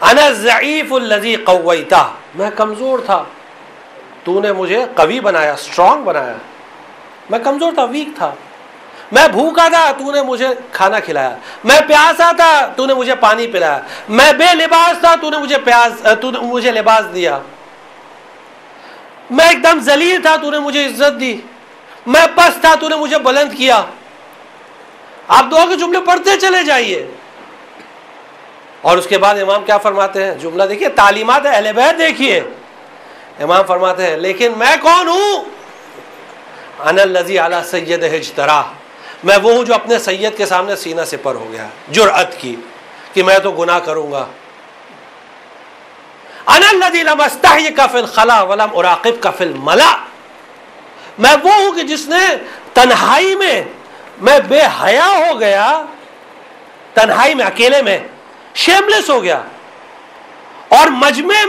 انا الضعیف الذی قویتہ، میں کمزور تھا تو نے مجھے قوی بنایا، اسٹرانگ بنایا. میں کمزور تھا، ویک تھا. میں بھوکا تھا تو نے مجھے کھانا کھلایا. میں پیاسا تھا تو نے مجھے پانی پلایا. میں بے لباس تھا تو نے مجھے لباس دیا. میں ایک دم ذلیل تھا تو نے مجھے عزت دی. میں پست تھا تو نے مجھے بلند کیا. آپ دعا کے جملے پڑھتے چلے جائیے. اور اس کے بعد امام کیا فرماتے ہیں؟ جملہ دیکھیے، تعلیمات اہل بیت دیکھیے. امام فرماتے ہیں لیکن میں کون ہوں؟ انا الذی علی سیدہ اجترا، میں وہ ہوں جو اپنے سید کے سامنے سینہ سپر ہو گیا، جرأت کی کہ میں تو گناہ کروں گا. انا الذی لم استحیک فی الخلا ولم اراقبک فی الملا، میں وہ ہوں کہ جس نے تنہائی میں بے حیا ہو گیا، تنہائی میں، اکیلے میں شیملیس ہو گیا، اور مجمع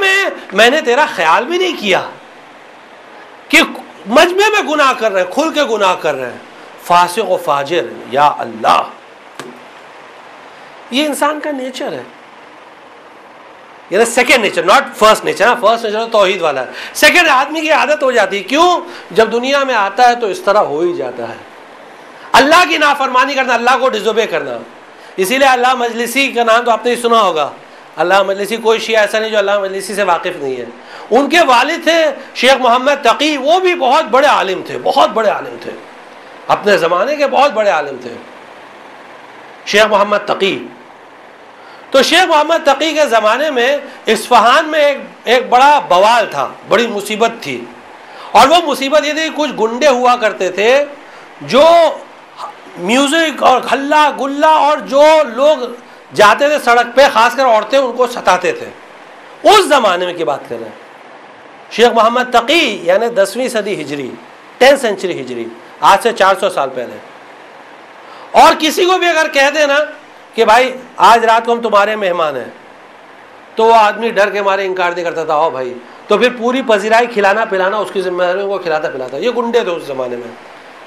میں نے تیرا خیال بھی نہیں کیا کہ مجمع میں گناہ کر رہے ہیں، کھل کے گناہ کر رہے ہیں، فاسق و فاجر. یا اللہ، یہ انسان کا نیچر ہے. یعنی second nature, not first nature. First nature توحید والا ہے. سیکنڈ، آدمی کی عادت ہو جاتی ہے. کیوں؟ جب دنیا میں آتا ہے تو اس طرح ہو ہی جاتا ہے. اللہ کی نافرمانی کرنا، اللہ کو ڈیزوبے کرنا. اسی لیے علامہ مجلسی کا نام تو آپ نے سنا ہوگا. علامہ مجلسی، کوئی شیعہ ایسا نہیں جو علامہ مجلسی سے واقف نہیں ہے. ان کے والد تھے شیخ محمد تقی، وہ بھی بہت بڑے عالم تھے، بہت بڑے عالم تھے، اپنے زمانے کے بہت بڑے عالم تھے شیخ محمد تقی. تو شیخ محمد تقی کے زمانے میں اصفہان میں ایک بڑا بوال تھا، بڑی مصیبت تھی. اور وہ مصیبت یہ تھی، کچھ گنڈے ہوا کرتے تھے جو میوزک اور ہلا گلا اور جو لوگ جاتے تھے سڑک پہ، خاص کر عورتیں، ان کو ستاتے تھے. اس زمانے میں کی بات کر رہے ہیں. شیخ محمد تقی یعنی 10ویں صدی ہجری، 10th century ہجری، آج سے 400 سال پہلے. اور کسی کو بھی اگر کہہ دینا کہ بھائی آج رات کو ہم تمہارے مہمان ہیں، تو وہ آدمی ڈر کے مارے انکار نہیں کرتا تھا. آؤ بھائی. تو پھر پوری پذیرائی، کھلانا پلانا اس کی ذمہ داری، وہ کھلاتا پلاتا. یہ گنڈے تھے اس زمانے میں،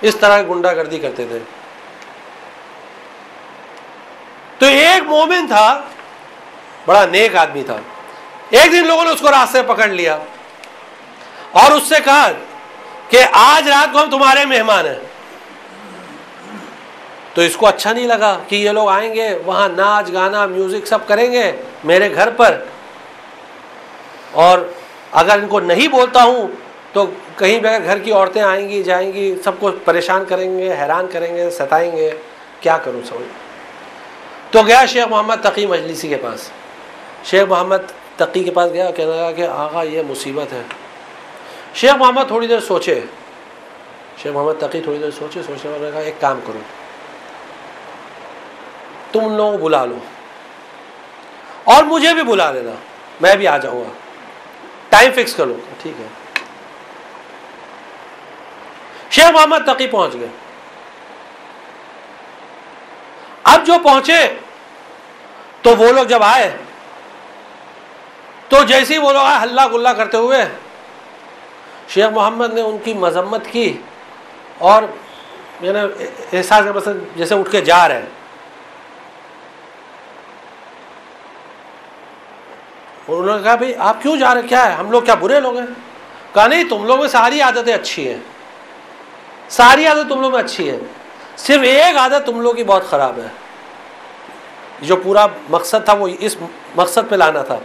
اس طرح گنڈا گردی کرتے تھے. تو ایک مومن تھا، بڑا نیک آدمی تھا. ایک دن لوگوں نے اس کو راستے پکڑ لیا اور اس سے کہا کہ آج رات کو ہم تمہارے مہمان ہیں. تو اس کو اچھا نہیں لگا کہ یہ لوگ آئیں گے، وہاں ناچ گانا میوزک سب کریں گے میرے گھر پر، اور اگر ان کو نہیں بولتا ہوں تو کہیں بھی گھر کی عورتیں آئیں گی جائیں گی، سب کو پریشان کریں گے، حیران کریں گے، ستائیں گے. کیا کروں سمجھ. تو گیا شیخ محمد تقی مجلسی کے پاس. شیخ محمد تقی کے پاس گیا، کہنے لگا کہ آقا یہ مصیبت ہے. شیخ محمد تھوڑی دیر سوچے، شیخ محمد تقی تھوڑی دیر سوچے، سوچنے والے کہا ایک کام کرو، تم ان لوگوں کو بلا لو اور مجھے بھی بلا لینا، میں بھی آ جاؤں گا، ٹائم فکس کر لو. ٹھیک ہے. شیخ محمد تقی پہنچ گئے. اب جو پہنچے تو وہ لوگ جب آئے تو جیسے ہی وہ لوگ آئے ہلا گلا کرتے ہوئے، شیخ محمد نے ان کی مذمت کی اور یعنی احساس کا مثلا جیسے اٹھ کے جا رہے ہیں. انہوں نے کہا بھئی آپ کیوں جا رہے ہیں، کیا ہے، ہم لوگ کیا برے لوگ ہیں؟ کہا نہیں، تم لوگ میں ساری عادتیں اچھی ہیں، ساری عادت تم لوگ میں اچھی ہے، صرف ایک عادت تم لوگ کی بہت خراب ہے. جو پورا مقصد تھا وہ اس مقصد پہ لانا تھا.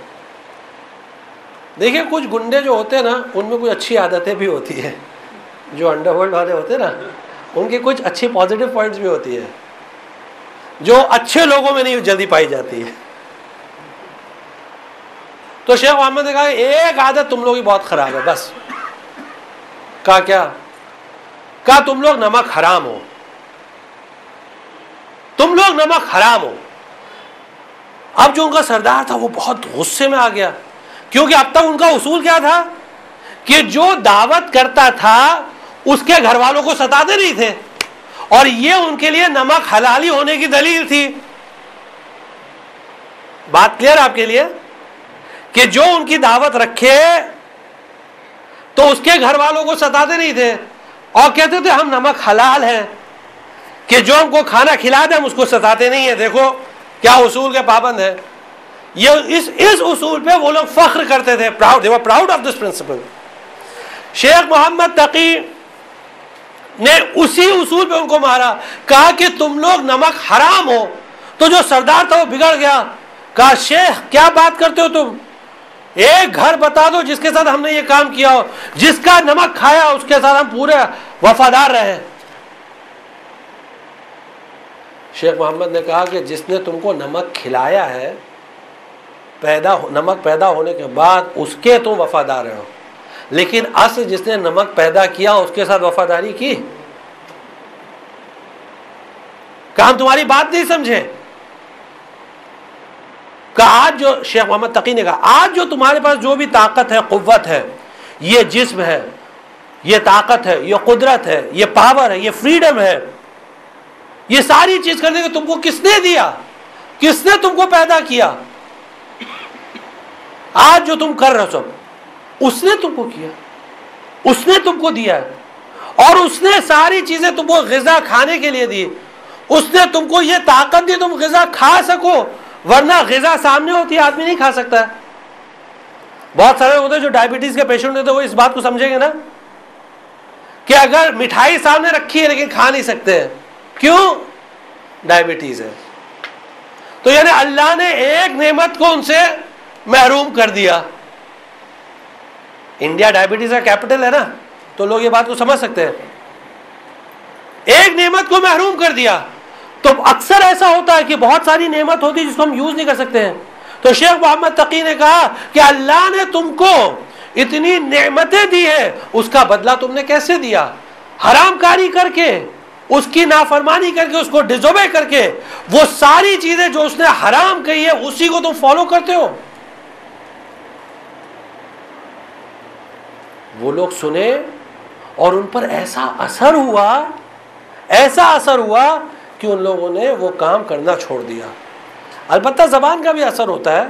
دیکھیں کچھ گنڈے جو ہوتے ہیں نا، ان میں کوئی اچھی عادتیں بھی ہوتی ہیں. جو انڈر ورلڈ والے ہوتے ہیں نا، ان کی کچھ اچھی پازیٹیو پوائنٹس بھی ہوتی ہے جو اچھے لوگوں میں نہیں جلدی پائی جاتی ہے. تو شیخ محمد نے کہا ایک عادت تم لوگ کی بہت خراب ہے بس. کہا کیا؟ کہا تم لوگ نمک حرام ہو، تم لوگ نمک حرام ہو. اب جو ان کا سردار تھا وہ بہت غصے میں آ گیا، کیونکہ اب تک ان کا اصول کیا تھا کہ جو دعوت کرتا تھا اس کے گھر والوں کو ستاتے نہیں تھے، اور یہ ان کے لیے نمک حلالی ہونے کی دلیل تھی. بات کلیئر آپ کے لیے کہ جو ان کی دعوت رکھے تو اس کے گھر والوں کو ستاتے نہیں تھے اور کہتے تھے ہم نمک حلال ہیں. کہ جو ہم کو کھانا کھلا دے ہم اس کو ستاتے نہیں ہیں. دیکھو کیا اصول کے پابند ہیں. یہ اس اصول پہ وہ لوگ فخر کرتے تھے. they were proud of this principle. شیخ محمد تقی نے اسی اصول پہ ان کو مارا. کہا کہ تم لوگ نمک حرام ہو. تو جو سردار تھا وہ بگڑ گیا. کہا شیخ کیا بات کرتے ہو تم, ایک گھر بتا دو جس کے ساتھ ہم نے یہ کام کیا ہو, جس کا نمک کھایا اس کے ساتھ ہم پورے وفادار رہے. شیخ محمد نے کہا کہ جس نے تم کو نمک کھلایا ہے, نمک پیدا ہونے کے بعد اس کے تم وفادار رہو, لیکن اصل جس نے نمک پیدا کیا اس کے ساتھ وفاداری کی. کہ ہم تمہاری بات نہیں سمجھے. کہ آج جو شیخ محمد تقی نے کہا آج جو تمہارے پاس جو بھی طاقت ہے, قوت ہے, یہ جسم ہے, یہ طاقت ہے, یہ قدرت ہے, یہ پاور ہے, یہ فریڈم ہے, یہ ساری چیز کرنے کو تم کو کس نے دیا؟ کس نے تم کو پیدا کیا؟ آج جو تم کر رہے ہو سب اس نے تم کو کیا, اس نے تم کو دیا ہے, اور اس نے ساری چیزیں تم کو غذا کھانے کے لیے دی. اس نے تم کو یہ طاقت دی تم غذا کھا سکو, ورنہ غذا سامنے ہوتی ہے آدمی نہیں کھا سکتا ہے. بہت سارے ہوتے ہیں جو ڈائبٹیز کے پیشنٹ ہوتے ہیں, وہ اس بات کو سمجھیں گے نا کہ اگر مٹھائی سامنے رکھی ہے لیکن کھا نہیں سکتے ہیں, کیوں؟ ڈائبٹیز ہے. تو یعنی اللہ نے ایک نعمت کو ان سے محروم کر دیا. انڈیا ڈائبٹیز کا کیپٹل ہے نا, تو لوگ یہ بات کو سمجھ سکتے ہیں. ایک نعمت کو محروم کر دیا. تو اکثر ایسا ہوتا ہے کہ بہت ساری نعمت ہوتی ہے جس کو ہم یوز نہیں کر سکتے ہیں. تو شیخ محمد تقی نے کہا کہ اللہ نے تم کو اتنی نعمتیں دی ہیں, اس کا بدلہ تم نے کیسے دیا؟ حرام کاری کر کے, اس کی نافرمانی کر کے, اس کو ڈیزوبے کر کے, وہ ساری چیزیں جو اس نے حرام کہی ہے اسی کو تم فالو کرتے ہو. وہ لوگ سنے اور ان پر ایسا اثر ہوا کہ ان لوگوں نے وہ کام کرنا چھوڑ دیا. البتہ زبان کا بھی اثر ہوتا ہے.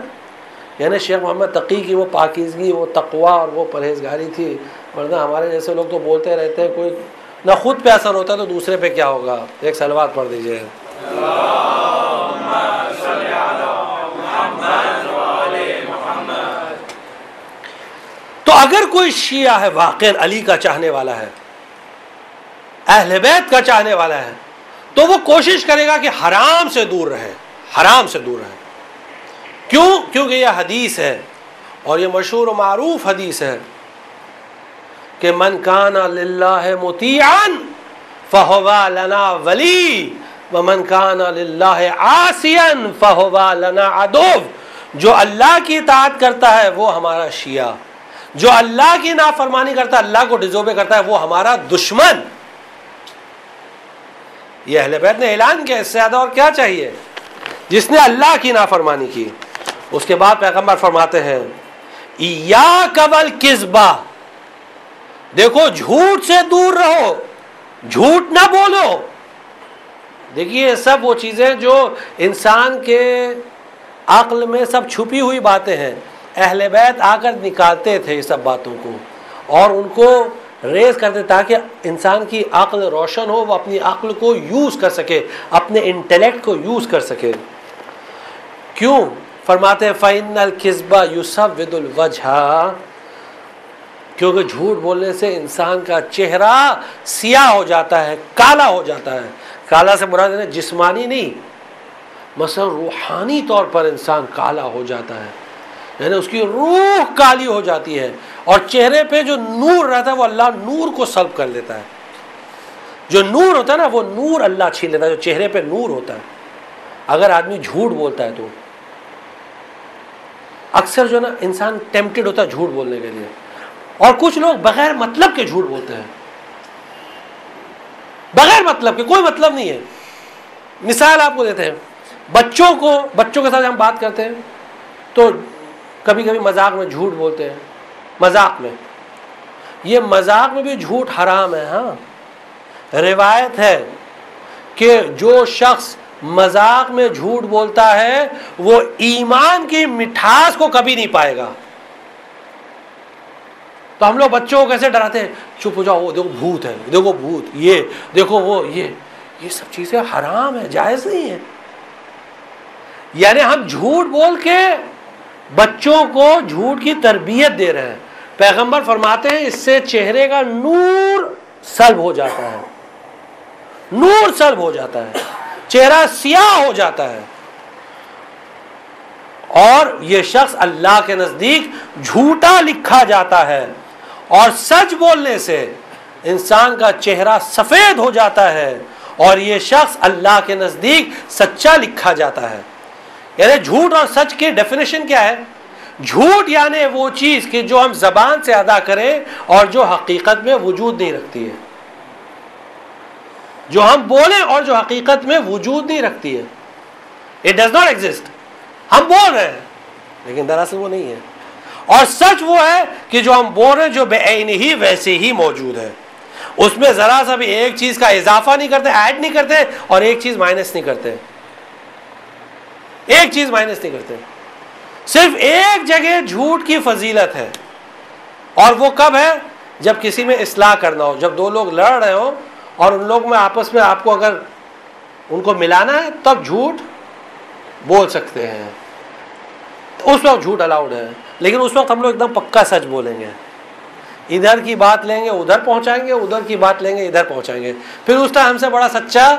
یعنی شیخ محمد تقی کی وہ پاکیزگی, وہ تقوی اور وہ پرہیزگاری تھی, ورنہ ہمارے جیسے لوگ تو بولتے رہتے ہیں, کوئی نہ خود پہ اثر ہوتا ہے تو دوسرے پہ کیا ہوگا. ایک صلوات پڑھ دیجئے. تو اگر کوئی شیعہ ہے واقعا علی کا چاہنے والا ہے, اہل بیت کا چاہنے والا ہے, تو وہ کوشش کرے گا کہ حرام سے دور رہے, حرام سے دور رہے. کیوں؟ کیونکہ یہ حدیث ہے, اور یہ مشہور و معروف حدیث ہے کہ من کان للہ مطیعا فہو لنا ولی ومن کان للہ عاصیا فہو لنا عدو. جو اللہ کی اطاعت کرتا ہے وہ ہمارا شیعہ, جو اللہ کی نافرمانی کرتا ہے, اللہ کو ڈیزوبے کرتا ہے, وہ ہمارا دشمن. یہ اہل بیت نے اعلان کیا, اس سے زیادہ اور کیا چاہیے؟ جس نے اللہ کی نافرمانی کی. اس کے بعد پیغمبر فرماتے ہیں ایاک والکذبہ, دیکھو جھوٹ سے دور رہو, جھوٹ نہ بولو. دیکھیے یہ سب وہ چیزیں جو انسان کے عقل میں سب چھپی ہوئی باتیں ہیں. اہل بیت آ کر نکالتے تھے یہ سب باتوں کو اور ان کو ریز کرتے تاکہ انسان کی عقل روشن ہو, وہ اپنی عقل کو یوز کر سکے, اپنے انٹلیکٹ کو یوز کر سکے. کیوں؟ فرماتے ہیں فَإِنَّ الْكِذْبَ يُسَوِّدُ الْوَجْهَ, کیونکہ جھوٹ بولنے سے انسان کا چہرہ سیاہ ہو جاتا ہے, کالا ہو جاتا ہے. کالا سے مراد ہے جسمانی نہیں, مثلا روحانی طور پر انسان کالا ہو جاتا ہے, یعنی اس کی روح کالی ہو جاتی ہے, اور چہرے پہ جو نور رہتا ہے وہ اللہ نور کو سلب کر لیتا ہے. جو نور ہوتا ہے نا وہ نور اللہ چھین لیتا ہے, جو چہرے پہ نور ہوتا ہے. اگر آدمی جھوٹ بولتا ہے تو اکثر جو نا انسان ٹیمپٹڈ ہوتا ہے جھوٹ بولنے کے لیے, اور کچھ لوگ بغیر مطلب کے جھوٹ بولتے ہیں, بغیر مطلب کے, کوئی مطلب نہیں ہے. مثال آپ کو دیتے ہیں, بچوں کے ساتھ ہم بات کرتے ہیں تو کبھی کبھی مذاق میں جھوٹ بولتے ہیں, مذاق میں. یہ مذاق میں بھی جھوٹ حرام ہے. ہاں, روایت ہے کہ جو شخص مذاق میں جھوٹ بولتا ہے وہ ایمان کی مٹھاس کو کبھی نہیں پائے گا. تو ہم لوگ بچوں کو کیسے ڈراتے ہیں, چپ ہو جاؤ, وہ دیکھو بھوت ہے, دیکھو بھوت, یہ دیکھو وہ, یہ یہ سب چیزیں حرام ہے، جائز نہیں ہے. یعنی ہم جھوٹ بول کے بچوں کو جھوٹ کی تربیت دے رہے ہیں. پیغمبر فرماتے ہیں اس سے چہرے کا نور سلب ہو جاتا ہے، نور سلب ہو جاتا ہے، چہرہ سیاہ ہو جاتا ہے، اور یہ شخص اللہ کے نزدیک جھوٹا لکھا جاتا ہے. اور سچ بولنے سے انسان کا چہرہ سفید ہو جاتا ہے اور یہ شخص اللہ کے نزدیک سچا لکھا جاتا ہے. یعنی جھوٹ اور سچ کی ڈیفینیشن کیا ہے؟ جھوٹ یعنی وہ چیز کہ جو ہم زبان سے ادا کریں اور جو حقیقت میں وجود نہیں رکھتی ہے، جو ہم بولیں اور جو حقیقت میں وجود نہیں رکھتی ہے. It does not exist. ہم بول رہے ہیں لیکن دراصل وہ نہیں ہے. اور سچ وہ ہے کہ جو ہم بول رہے ہیں جو بعین ہی ویسے ہی موجود ہے، اس میں ذرا سا بھی ایک چیز کا اضافہ نہیں کرتے، ایڈ نہیں کرتے، اور ایک چیز مائنس نہیں کرتے. ایک چیز مائنس نہیں کرتے. صرف ایک جگہ جھوٹ کی فضیلت ہے، اور وہ کب ہے؟ جب کسی میں اصلاح کرنا ہو، جب دو لوگ لڑ رہے ہوں اور ان لوگ میں آپس میں آپ کو اگر ان کو ملانا ہے تب جھوٹ بول سکتے ہیں، اس وقت جھوٹ الاؤڈ ہے. لیکن اس وقت ہم لوگ ایک دم پکا سچ بولیں گے، ادھر کی بات لیں گے ادھر پہنچائیں گے، ادھر کی بات لیں گے ادھر پہنچائیں گے. پھر اس ٹائم ہم سے بڑا سچا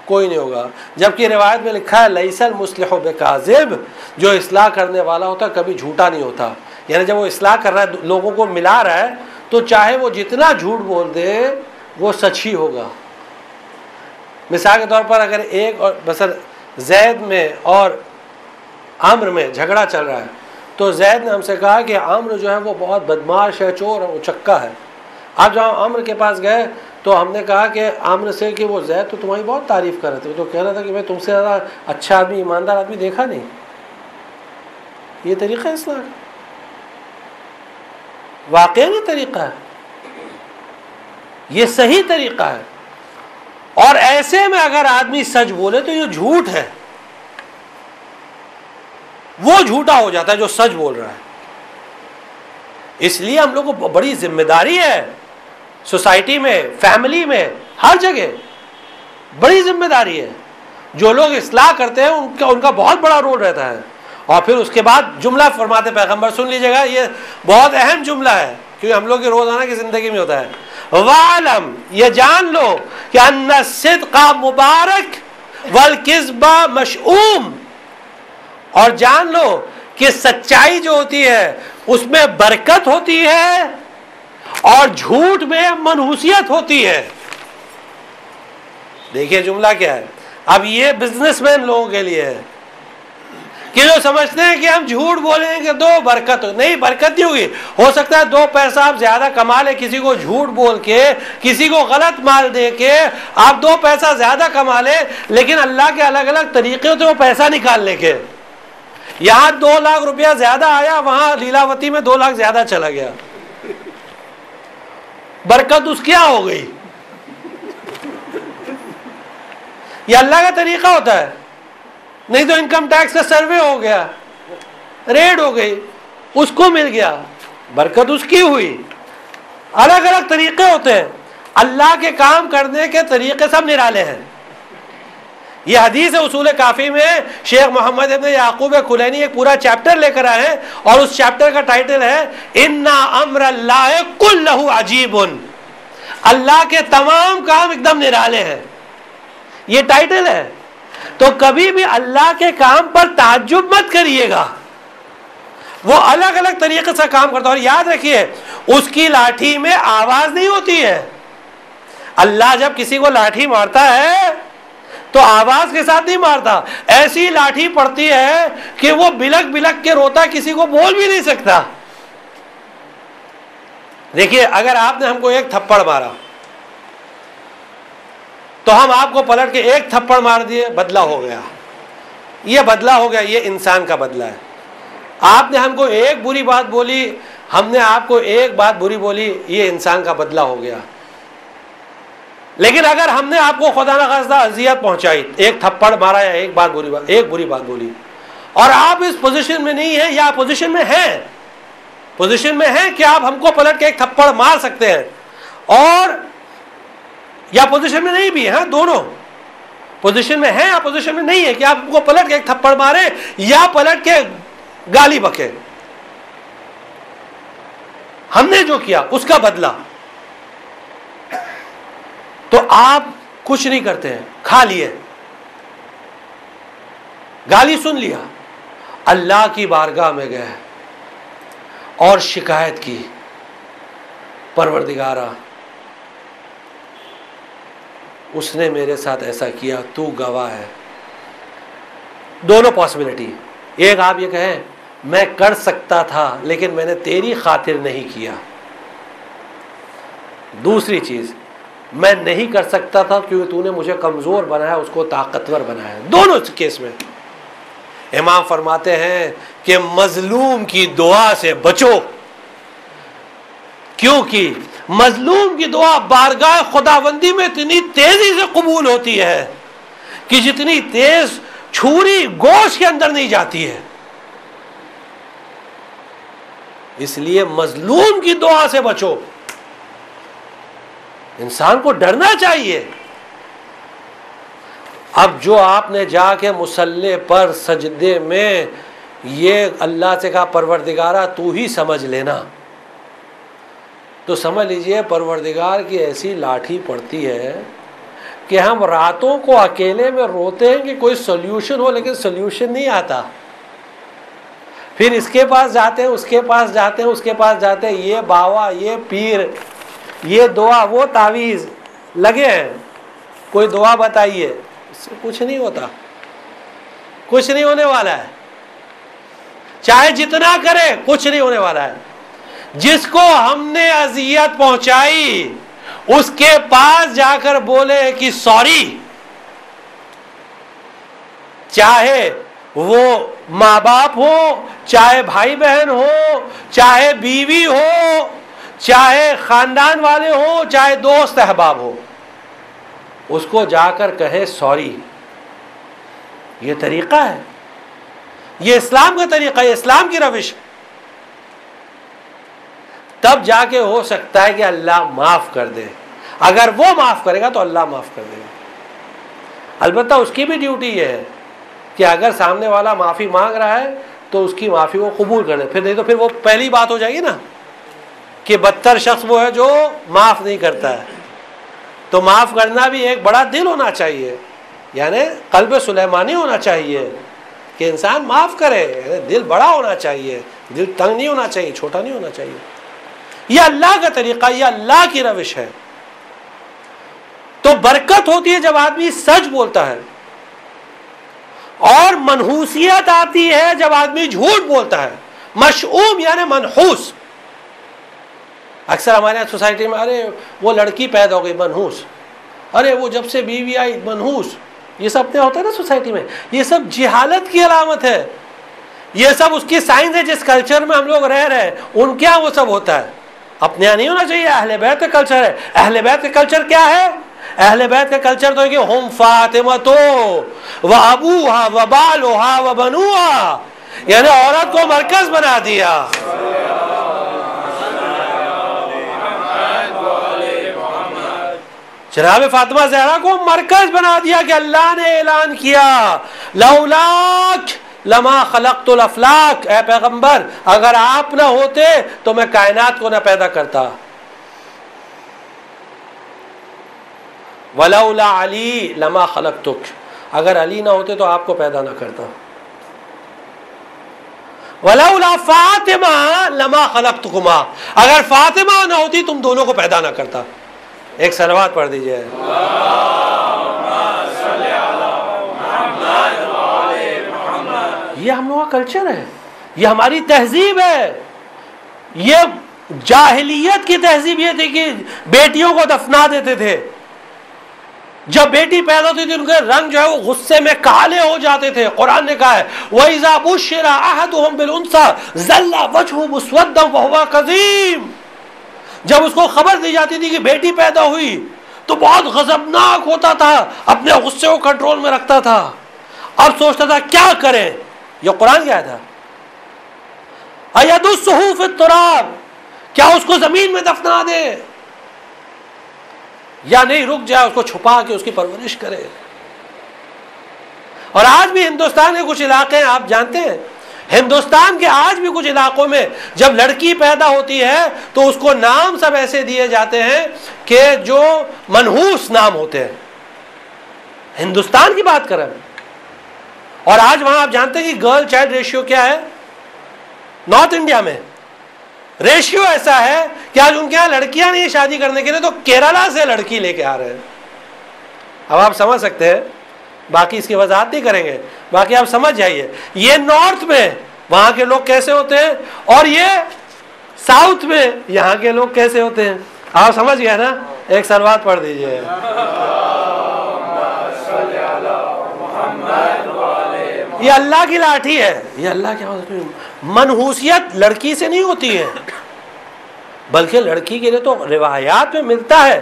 کوئی نہیں ہوگا. جبکہ روایت میں لکھا ہے لیس المصلح بکاذب، جو اصلاح کرنے والا ہوتا ہے کبھی جھوٹا نہیں ہوتا. یعنی جب وہ اصلاح کر رہا ہے، لوگوں کو ملا رہا ہے، تو چاہے وہ جتنا جھوٹ بول دے وہ سچ ہی ہوگا. مثال کے طور پر اگر ایک اور مثلا زید میں اور عمرو میں جھگڑا چل رہا ہے، تو زید نے ہم سے کہا کہ عمرو جو ہے وہ بہت بدماش ہے، چور ہے، وہ چکا ہے. اب جب ہم عمرو کے پاس گئے تو ہم نے کہا کہ عمرو سے کہ وہ زید تو تمہاری بہت تعریف کر رہے تھے، تو کہہ رہا تھا کہ میں تم سے زیادہ اچھا آدمی، ایماندار آدمی دیکھا نہیں. یہ طریقہ اصلاح ہے، واقعی یہ طریقہ ہے، یہ صحیح طریقہ ہے. اور ایسے میں اگر آدمی سچ بولے تو یہ جھوٹ ہے، وہ جھوٹا ہو جاتا ہے جو سچ بول رہا ہے. اس لیے ہم لوگ کو بڑی ذمہ داری ہے، سوسائٹی میں، فیملی میں، ہر جگہ بڑی ذمہ داری ہے. جو لوگ اصلاح کرتے ہیں ان کا بہت بڑا رول رہتا ہے. اور پھر اس کے بعد جملہ فرماتے پیغمبر، سن لیجیے گا، یہ بہت اہم جملہ ہے کیونکہ ہم لوگ کی روزانہ کی زندگی میں ہوتا ہے. وَعْلَمْ، یہ جان لو کہ ان الصدق مبارک والکذب مشؤوم، اور جان لو کہ سچائی جو ہوتی ہے اس میں برکت ہوتی ہے اور جھوٹ میں منحوسیت ہوتی ہے. دیکھیے جملہ کیا ہے. اب یہ بزنس مین لوگوں کے لیے ہے کہ جو سمجھتے ہیں کہ ہم جھوٹ بولیں گے تو برکت ہو. نہیں، برکت نہیں ہوگی. ہو سکتا ہے 2 پیسہ آپ زیادہ کما لیں کسی کو جھوٹ بول کے، کسی کو غلط مال دے کے آپ 2 پیسہ زیادہ کما لیں، لیکن اللہ کے الگ الگ طریقے ہوتے وہ پیسہ نکالنے کے. یہاں 2 لاکھ روپیہ زیادہ آیا، وہاں لیلاوتی میں 2 لاکھ زیادہ چلا گیا. برکت اس کیا ہو گئی؟ یہ اللہ کا طریقہ ہوتا ہے. نہیں تو انکم ٹیکس کا سروے ہو گیا، ریڈ ہو گئی، اس کو مل گیا، برکت اس کی ہوئی. الگ الگ طریقے ہوتے ہیں. اللہ کے کام کرنے کے طریقے سب نرالے ہیں. یہ حدیث اصول کافی میں شیخ محمد ابن یعقوب کلینی ایک پورا چیپٹر لے کر آئے ہیں، اور اس چیپٹر کا ٹائٹل ہے اِنَّ أَمْرَ اللَّهِ كُلَّهُ عَجِيبٌ. اللہ کے تمام کام ایک دم نرالے ہیں، یہ ٹائٹل ہے. تو کبھی بھی اللہ کے کام پر تعجب مت کریے گا، وہ الگ الگ طریقے سے کام کرتا ہے. اور یاد رکھیے اس کی لاٹھی میں آواز نہیں ہوتی ہے. اللہ جب کسی کو لاٹھی مارتا ہے تو آواز کے ساتھ نہیں مارتا، ایسی لاٹھی پڑتی ہے کہ وہ بلک بلک کے روتا، کسی کو بول بھی نہیں سکتا. دیکھیے اگر آپ نے ہم کو 1 تھپڑ مارا تو ہم آپ کو پلٹ کے 1 تھپڑ مار دیے، بدلہ ہو گیا. یہ بدلہ ہو گیا، یہ انسان کا بدلہ ہے. آپ نے ہم کو 1 بری بات بولی، ہم نے آپ کو 1 بات بری بولی، یہ انسان کا بدلہ ہو گیا. لیکن اگر ہم نے آپ کو خدا نخواستہ اذیت پہنچائی، 1 تھپڑ مارا یا 1 بری بات بولی، اور آپ اس پوزیشن میں نہیں ہیں یا پوزیشن میں ہیں کہ آپ ہم کو پلٹ کے 1 تھپڑ مار سکتے ہیں، اور یا پوزیشن میں نہیں بھی ہیں، دونوں. پوزیشن میں ہیں یا پوزیشن میں نہیں ہے کہ آپ کو پلٹ کے ایک تھپڑ مارے یا پلٹ کے گالی بکے. ہم نے جو کیا اس کا بدلہ. تو آپ کچھ نہیں کرتے ہیں, کھا لیے, گالی سن لیا, اللہ کی بارگاہ میں گئے اور شکایت کی, پروردگارا اس نے میرے ساتھ ایسا کیا, تو گواہ ہے. دونوں پاسبلٹی, ایک آپ یہ کہیں میں کر سکتا تھا لیکن میں نے تیری خاطر نہیں کیا. دوسری چیز, میں نہیں کر سکتا تھا کیونکہ تو نے مجھے کمزور بنایا, اس کو طاقتور بنایا. دونوں کیس میں امام فرماتے ہیں کہ مظلوم کی دعا سے بچو, کیونکہ مظلوم کی دعا بارگاہ خداوندی میں اتنی تیزی سے قبول ہوتی ہے کہ جتنی تیز چھری گوشت کے اندر نہیں جاتی ہے. اس لیے مظلوم کی دعا سے بچو. انسان کو ڈرنا چاہیے. اب جو آپ نے جا کے مصلی پر سجدے میں یہ اللہ سے کہا پروردگارا تو ہی سمجھ لینا, تو سمجھ لیجئے پروردگار کی ایسی لاٹھی پڑتی ہے کہ ہم راتوں کو اکیلے میں روتے ہیں کہ کوئی سولوشن ہو, لیکن سولوشن نہیں آتا. پھر اس کے پاس جاتے ہیں, اس کے پاس جاتے ہیں, اس کے پاس جاتے ہیں, یہ باوا, یہ پیر, یہ دعا, وہ تعویذ لگے ہیں, کوئی دعا بتائیے, اس سے کچھ نہیں ہوتا, کچھ نہیں ہونے والا ہے. چاہے جتنا کرے کچھ نہیں ہونے والا ہے. جس کو ہم نے اذیت پہنچائی اس کے پاس جا کر بولے کہ سوری, چاہے وہ ماں باپ ہو, چاہے بھائی بہن ہو, چاہے بیوی ہو, چاہے خاندان والے ہو, چاہے دوست احباب ہو, اس کو جا کر کہے سوری. یہ طریقہ ہے, یہ اسلام کا طریقہ ہے, اسلام کی روش. تب جا کے ہو سکتا ہے کہ اللہ معاف کر دے. اگر وہ معاف کرے گا تو اللہ معاف کر دے گا. البتہ اس کی بھی ڈیوٹی یہ ہے کہ اگر سامنے والا معافی مانگ رہا ہے تو اس کی معافی وہ قبول کر دے. پھر نہیں تو پھر وہ پہلی بات ہو جائے گی نا کہ بدتر شخص وہ ہے جو معاف نہیں کرتا ہے. تو معاف کرنا بھی ایک بڑا دل ہونا چاہیے, یعنی قلب سلیمانی ہونا چاہیے کہ انسان معاف کرے. یعنی دل بڑا ہونا چاہیے, دل تنگ نہیں ہونا چاہیے, چھوٹا نہیں ہونا چاہیے. یہ اللہ کا طریقہ, یہ اللہ کی روش ہے. تو برکت ہوتی ہے جب آدمی سچ بولتا ہے, اور منحوسیت آتی ہے جب آدمی جھوٹ بولتا ہے. مشؤوم یعنی منحوس. اکثر ہمارے یہاں سوسائٹی میں ارے وہ لڑکی پیدا ہو گئی منحوس, ارے وہ جب سے بیوی آئی منحوس. یہ سب نہیں ہوتا ہے نا سوسائٹی میں. یہ سب جہالت کی علامت ہے. یہ سب اس کی سائنس ہے. جس کلچر میں ہم لوگ رہ رہے ہیں ان کے یہاں وہ سب ہوتا ہے. اپنے یہاں نہیں ہونا چاہیے. اہل بیت کا کلچر ہے. اہل بیت کا کلچر کیا ہے؟ اہل بیت کا کلچر تو ہے کہ ہم فاطمہ و ابوہا و بالوہا و بنوہا, یعنی عورت کو مرکز بنا دیا. جناب فاطمہ زہرا کو مرکز بنا دیا کہ اللہ نے اعلان کیا لولاک لما خلقت الافلاک, اے پیغمبر اگر آپ نہ ہوتے تو میں کائنات کو نہ پیدا کرتا. ولولا علی لما خلقتک, اگر علی نہ ہوتے تو آپ کو پیدا نہ کرتا. ولولا فاطمہ لما خلقتکما, اگر فاطمہ نہ ہوتی تم دونوں کو پیدا نہ کرتا. ایک صلوات پڑھ دیجئے. یہ ہم لوگوں کا کلچر ہے, یہ ہماری تہذیب ہے. یہ جاہلیت کی تہذیب یہ تھی کہ بیٹیوں کو دفنا دیتے تھے. جب بیٹی پیدا ہوتی تھی ان کے رنگ جو ہے وہ غصے میں کالے ہو جاتے تھے. قرآن نے کہا ہے وَإِذَا بُشِّرَ أَحَدُهُمْ بِالْأُنثَىٰ ظَلَّ وَجْهُهُ مُسْوَدًّا وَهُوَ كَظِيمٌ. جب اس کو خبر دی جاتی تھی کہ بیٹی پیدا ہوئی تو بہت غضبناک ہوتا تھا, اپنے غصے کو کنٹرول میں رکھتا تھا. اب سوچتا تھا کیا کریں. یہ قرآن کیا تھا؟ اَيَدُسُّهُ فِي التُّرَابِ, کیا اس کو زمین میں دفنا دے یا نہیں, رک جائے, اس کو چھپا کے اس کی پرورش کرے. اور آج بھی ہندوستان کے کچھ علاقے ہیں، آپ جانتے ہیں ہندوستان کے آج بھی کچھ علاقوں میں جب لڑکی پیدا ہوتی ہے تو اس کو نام سب ایسے دیے جاتے ہیں کہ جو منحوس نام ہوتے ہیں. ہندوستان کی بات کریں. اور آج وہاں آپ جانتے ہیں کہ گرل چائلڈ ریشیو کیا ہے؟ نارتھ انڈیا میں ریشیو ایسا ہے کہ آج ان کے یہاں لڑکیاں نہیں شادی کرنے کے لیے تو کیرلا سے لڑکی لے کے آ رہے ہیں. اب آپ سمجھ سکتے ہیں، باقی اس کی وضاحت نہیں کریں گے، باقی آپ سمجھ جائیے یہ نارتھ میں وہاں کے لوگ کیسے ہوتے ہیں اور یہ ساؤتھ میں یہاں کے لوگ کیسے ہوتے ہیں. آپ سمجھ گئے نا؟ ایک سلوات پڑھ دیجئے. یہ اللہ کی لاٹھی ہے. یہ اللہ کیا ہوتا ہے؟ منحوسیت لڑکی سے نہیں ہوتی ہے، بلکہ لڑکی کے لیے تو روایات میں ملتا ہے،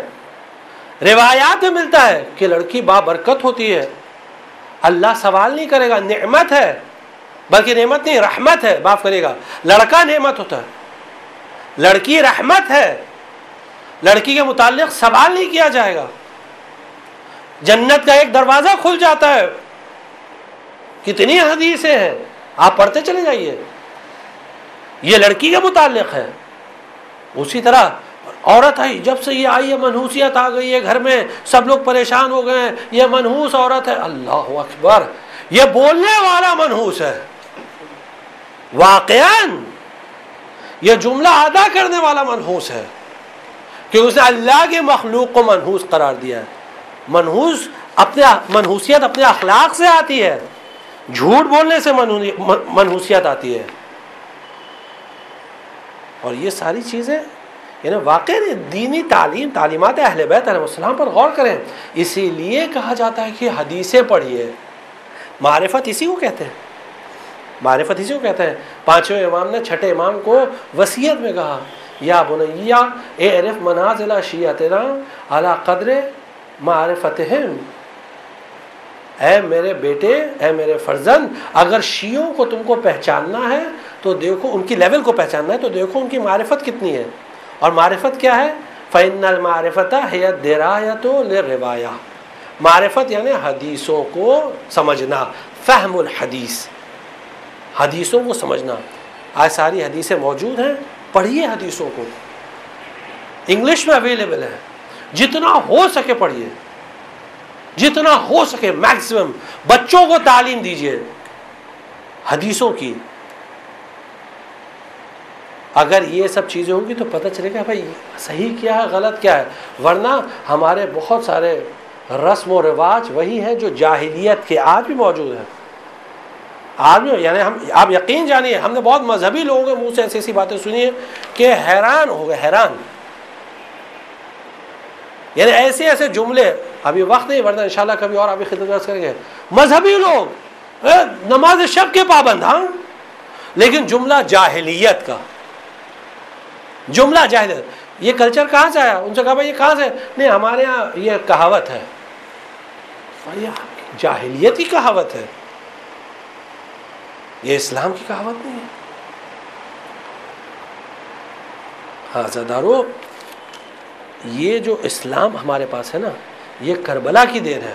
روایات میں ملتا ہے کہ لڑکی بابرکت ہوتی ہے، اللہ سوال نہیں کرے گا، نعمت ہے، بلکہ نعمت نہیں رحمت ہے، معاف کرے گا. لڑکا نعمت ہوتا ہے، لڑکی رحمت ہے، لڑکی کے متعلق سوال نہیں کیا جائے گا. جنت کا ایک دروازہ کھل جاتا ہے. کتنی حدیثیں ہیں، آپ پڑھتے چلے جائیے. یہ لڑکی کے متعلق ہے. اسی طرح عورت ہے، جب سے یہ آئی ہے منحوسیت آ گئی ہے گھر میں، سب لوگ پریشان ہو گئے ہیں، یہ منحوس عورت ہے. اللہ اکبر، یہ بولنے والا منحوس ہے، واقعاً یہ جملہ ادا کرنے والا منحوس ہے کہ اس نے اللہ کے مخلوق کو منحوس قرار دیا ہے. منحوسیت اپنے اخلاق سے آتی ہے، جھوٹ بولنے سے منحوسیت آتی ہے. اور یہ ساری چیزیں یعنی واقعی دینی تعلیمات اہل بیت علیہ السلام پر غور کریں. اسی لیے کہا جاتا ہے کہ حدیثیں پڑھیے. معرفت اسی کو کہتے ہیں، معرفت اسی کو کہتے ہیں. پانچویں امام نے چھٹے امام کو وصیت میں کہا، یا بنیا اعرف منازل شیعتنا علی قدر معرفتہم. اے میرے بیٹے، اے میرے فرزند، اگر شیعوں کو تم کو پہچاننا ہے تو دیکھو ان کی لیول کو پہچاننا ہے تو دیکھو ان کی معرفت کتنی ہے. اور معرفت کیا ہے؟ فَإِنَّ الْمَعْرِفَةَ هِيَ الدِّرَایَةُ لِلرِّوَایَةِ. معرفت یعنی حدیثوں کو سمجھنا، فہم الحدیث، حدیثوں کو سمجھنا. آج ساری حدیثیں موجود ہیں، پڑھیے حدیثوں کو، انگلش میں اویلیبل ہے، جتنا ہو سکے پڑھیے، جتنا ہو سکے میکسیمم. بچوں کو تعلیم دیجیے حدیثوں کی. اگر یہ سب چیزیں ہوں گی تو پتہ چلے گا بھائی صحیح کیا ہے، غلط کیا ہے. ورنہ ہمارے بہت سارے رسم و رواج وہی ہیں جو جاہلیت کے آج بھی موجود ہیں. آج بھی یعنی آپ یقین جانیے ہم نے بہت مذہبی لوگوں کے منہ سے ایسی ایسی باتیں سنی ہیں کہ حیران ہو گئے، حیران. یعنی ایسے ایسے جملے، ابھی وقت نہیں ورنہ انشاءاللہ کبھی اور ابھی خدمت کریں گے. مذہبی لوگ نماز شب کے پابند، ہاں، لیکن جملہ جاہلیت کا، جملہ جاہلیت. یہ کلچر کہاں سے آیا؟ ان سے کہا بھائی یہ کہاں سے؟ نہیں ہمارے ہاں یہ کہاوت ہے. یہ جاہلیت کی کہاوت ہے، یہ اسلام کی کہاوت نہیں ہے. ہاں زدارو، یہ جو اسلام ہمارے پاس ہے نا، یہ کربلا کی دین ہے.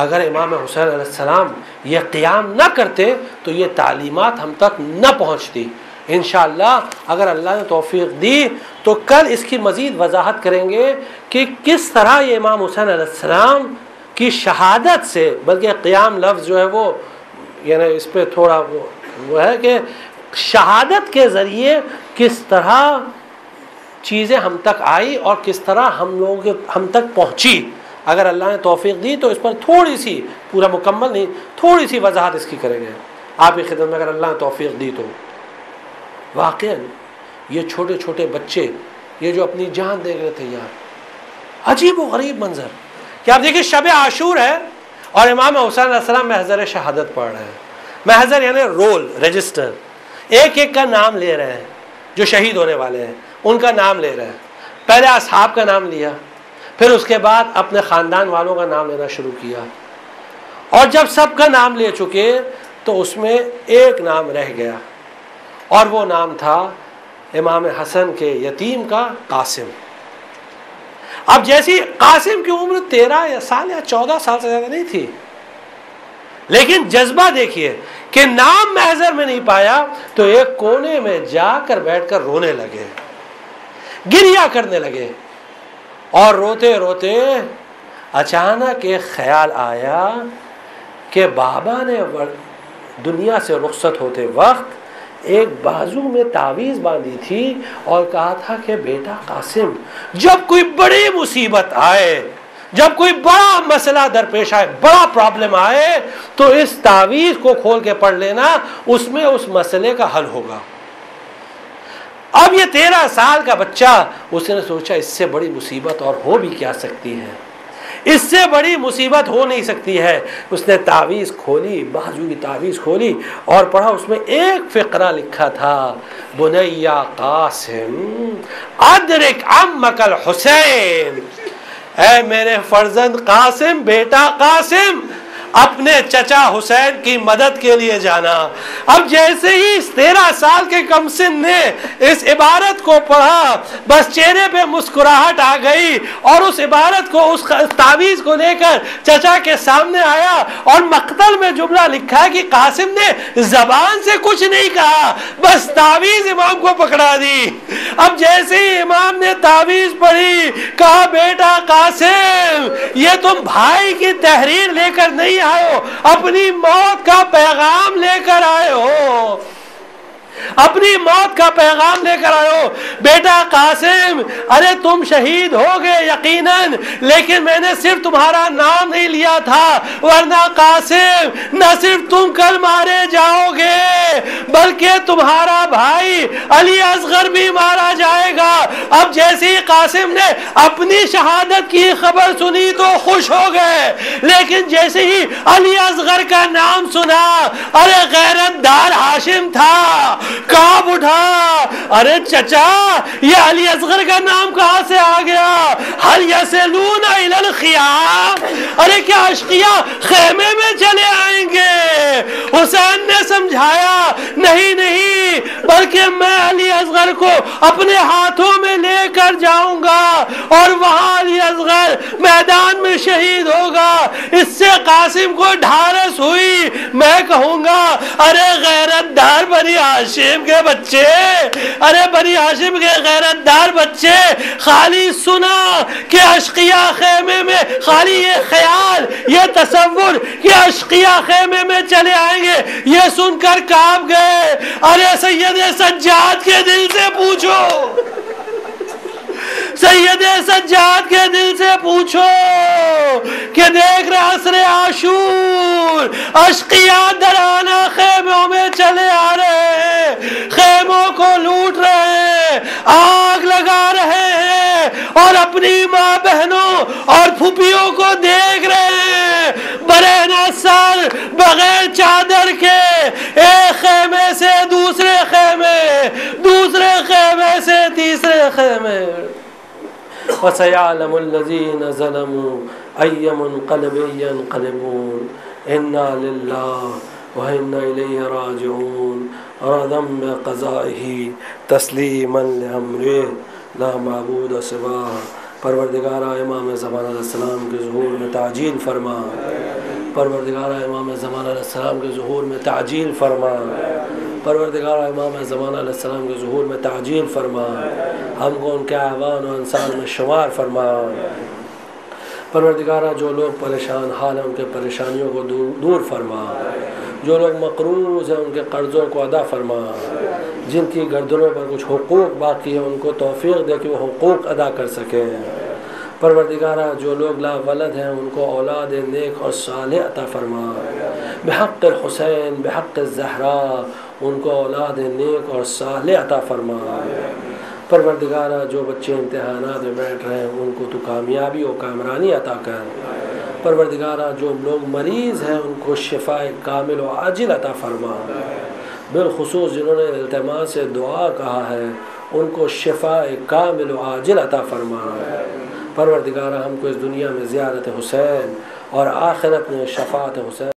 اگر امام حسین علیہ السلام یہ قیام نہ کرتے تو یہ تعلیمات ہم تک نہ پہنچتی. انشاءاللہ اگر اللہ نے توفیق دی تو کل اس کی مزید وضاحت کریں گے کہ کس طرح یہ امام حسین علیہ السلام کی شہادت سے، بلکہ قیام لفظ جو ہے وہ یعنی اس پہ تھوڑا وہ ہے کہ شہادت کے ذریعے کس طرح چیزیں ہم تک آئی اور کس طرح ہم تک پہنچی. اگر اللہ نے توفیق دی تو اس پر تھوڑی سی، پورا مکمل نہیں، تھوڑی سی وضاحت اس کی کریں گے آپ کی خدمت میں اگر اللہ نے توفیق دی تو. واقعا یہ چھوٹے چھوٹے بچے یہ جو اپنی جان دے گئے تیار، عجیب و غریب منظر کہ آپ دیکھیں شب عاشور ہے اور امام حسین علیہ السلام محضر شہادت پڑھ رہے ہیں. محضر یعنی رول، رجسٹر، ایک ایک کا نام لے رہے ہیں جو شہید ہونے والے ہیں، ان کا نام لے رہے ہیں. پہلے اصحاب کا نام لیا، پھر اس کے بعد اپنے خاندان والوں کا نام لینا شروع کیا. اور جب سب کا نام لے چکے تو اس میں ایک نام رہ گیا اور وہ نام تھا امام حسن کے یتیم کا قاسم. اب جیسی قاسم کی عمر 13 سال یا 14 سال سے زیادہ نہیں تھی، لیکن جذبہ دیکھیے کہ نام محضر میں نہیں پایا تو ایک کونے میں جا کر بیٹھ کر رونے لگے، گریہ کرنے لگے، اور روتے روتے اچانک ایک خیال آیا کہ بابا نے دنیا سے رخصت ہوتے وقت ایک بازو میں تعویذ باندھی تھی اور کہا تھا کہ بیٹا قاسم، جب کوئی بڑی مصیبت آئے، جب کوئی بڑا مسئلہ درپیش آئے، بڑا پرابلم آئے، تو اس تعویذ کو کھول کے پڑھ لینا، اس میں اس مسئلے کا حل ہوگا۔ اب یہ 13 سال کا بچہ، اس نے سوچا اس سے بڑی مصیبت اور ہو بھی کیا سکتی ہے، اس سے بڑی مصیبت ہو نہیں سکتی ہے۔ اس نے تعویذ کھولی، بازو کی تعویذ کھولی اور پڑھا، اس میں ایک فقرہ لکھا تھا، بنیا قاسم ادرک عمک الحسین، اے میرے فرزند قاسم، بیٹا قاسم، اپنے چچا حسین کی مدد کے لیے جانا۔ اب جیسے ہی اس 13 سال کے کم سن نے اس عبارت کو پڑھا، بس چہرے پہ مسکراہٹ آ گئی، اور اس عبارت کو، اس تعویذ کو لے کر چچا کے سامنے آیا، اور مقتل میں جملہ لکھا ہے کہ قاسم نے زبان سے کچھ نہیں کہا، بس تعویذ امام کو پکڑا دی۔ اب جیسے ہی امام نے تعویذ پڑھی، کہا بیٹا قاسم، یہ تم بھائی کی تحریر لے کر نہیں آئے ہو، اپنی موت کا پیغام لے کر آئے ہو، اپنی موت کا پیغام لے کر آئے ہو۔ بیٹا قاسم، ارے تم شہید ہو گئے یقیناً، لیکن میں نے صرف تمہارا نام نہیں لیا تھا، ورنہ قاسم، نہ صرف تم کل مارے جاؤ گے بلکہ تمہارا بھائی علی اصغر بھی مارا جائے گا۔ اب جیسے ہی قاسم نے اپنی شہادت کی خبر سنی تو خوش ہو گئے، لیکن جیسے ہی علی اصغر کا نام سنا، ارے غیرت دار ہاشم تھا، کانپ اٹھا، ارے چچا، یہ علی اصغر کا نام کہاں سے آ گیا؟ ہل یصلون الی الخیام، ارے کیا اشقیاء خیمے میں چلے آئیں گے؟ حسین نے سمجھایا، نہیں نہیں، بلکہ میں علی اصغر کو اپنے ہاتھوں میں لے کر جاؤں گا، اور وہاں علی اصغر میدان میں شہید ہوگا۔ اس سے قاسم کو ڈھارس ہوئی، میں کہوں گا، ارے غیرت دار بنی ہاشم کے بچے، ارے بنی ہاشم کے غیرت دار بچے، خالی سنا کہ اشقیاء خیمے میں، خالی یہ خیال، یہ تصور کہ اشقیاء خیمے میں چلے آئیں گے، یہ سن کر کانپ گئے۔ ارے سید سجاد کے دل سے پوچھو، سید سجاد کے دل سے پوچھو کہ دیکھ رہے عصر عاشور، اشقیاء درانہ خیموں میں چلے آ رہے ہیں، خیموں کو لوٹ رہے ہیں، آگ لگا رہے ہیں، اور اپنی ماں بہنوں اور پھوپھیوں کو دیکھ رہے ہیں، برہنہ سر بغیر چادر کے، ایک خیمے سے دوسرے خیمے، دوسرے خیمے سے تیسرے خیمے۔ وَسَيَعْلَمُ الَّذِينَ ظَلَمُوا أَيَّ مُنقَلِبٍ يَنقَلِبُونَ إِنَّا لِلَّهِ وَإِنَّا إِلَيْهِ رَاجِعُونَ رَضًا بِقَضَائِهِ تَسْلِيمًا لِأَمْرِهِ لَا مَعْبُودَ سِوَاهُ۔ پروردگارہ امام زمان علیہ السلام کے ظہور میں تعجیل فرما، پروردگارہ امام زمان علیہ السلام کے ظہور میں تعجیل فرما، پروردگارہ امام زمان علیہ السلام کے ظہور میں تعجیل فرما، ہم کو ان کے اعوان و انصار میں شمار فرما۔ پروردگارہ جو لوگ پریشان حال ہیں ان کے پریشانیوں کو دور فرما، جو لوگ مقروض ہیں ان کے قرضوں کو ادا فرما، جن کی گردنوں پر کچھ حقوق باقی ہیں ان کو توفیق دے کہ وہ حقوق ادا کر سکیں۔ پروردگارہ جو لوگ لا ولد ہیں ان کو اولاد نیک اور صالح عطا فرما، بحق الحسین بحق الزہرا ان کو اولاد نیک اور صالح عطا فرما۔ پروردگارہ جو بچے امتحانات میں بیٹھ رہے ہیں ان کو تو کامیابی و کامرانی عطا کر۔ پروردگارہ جو لوگ مریض ہیں ان کو شفاء کامل و عاجل عطا فرما، بالخصوص جنہوں نے التماس سے دعا کہا ہے ان کو شفاء کامل و عاجل عطا فرما۔ پروردگارہ ہم کو اس دنیا میں زیارت حسین اور آخرت میں شفاعت حسین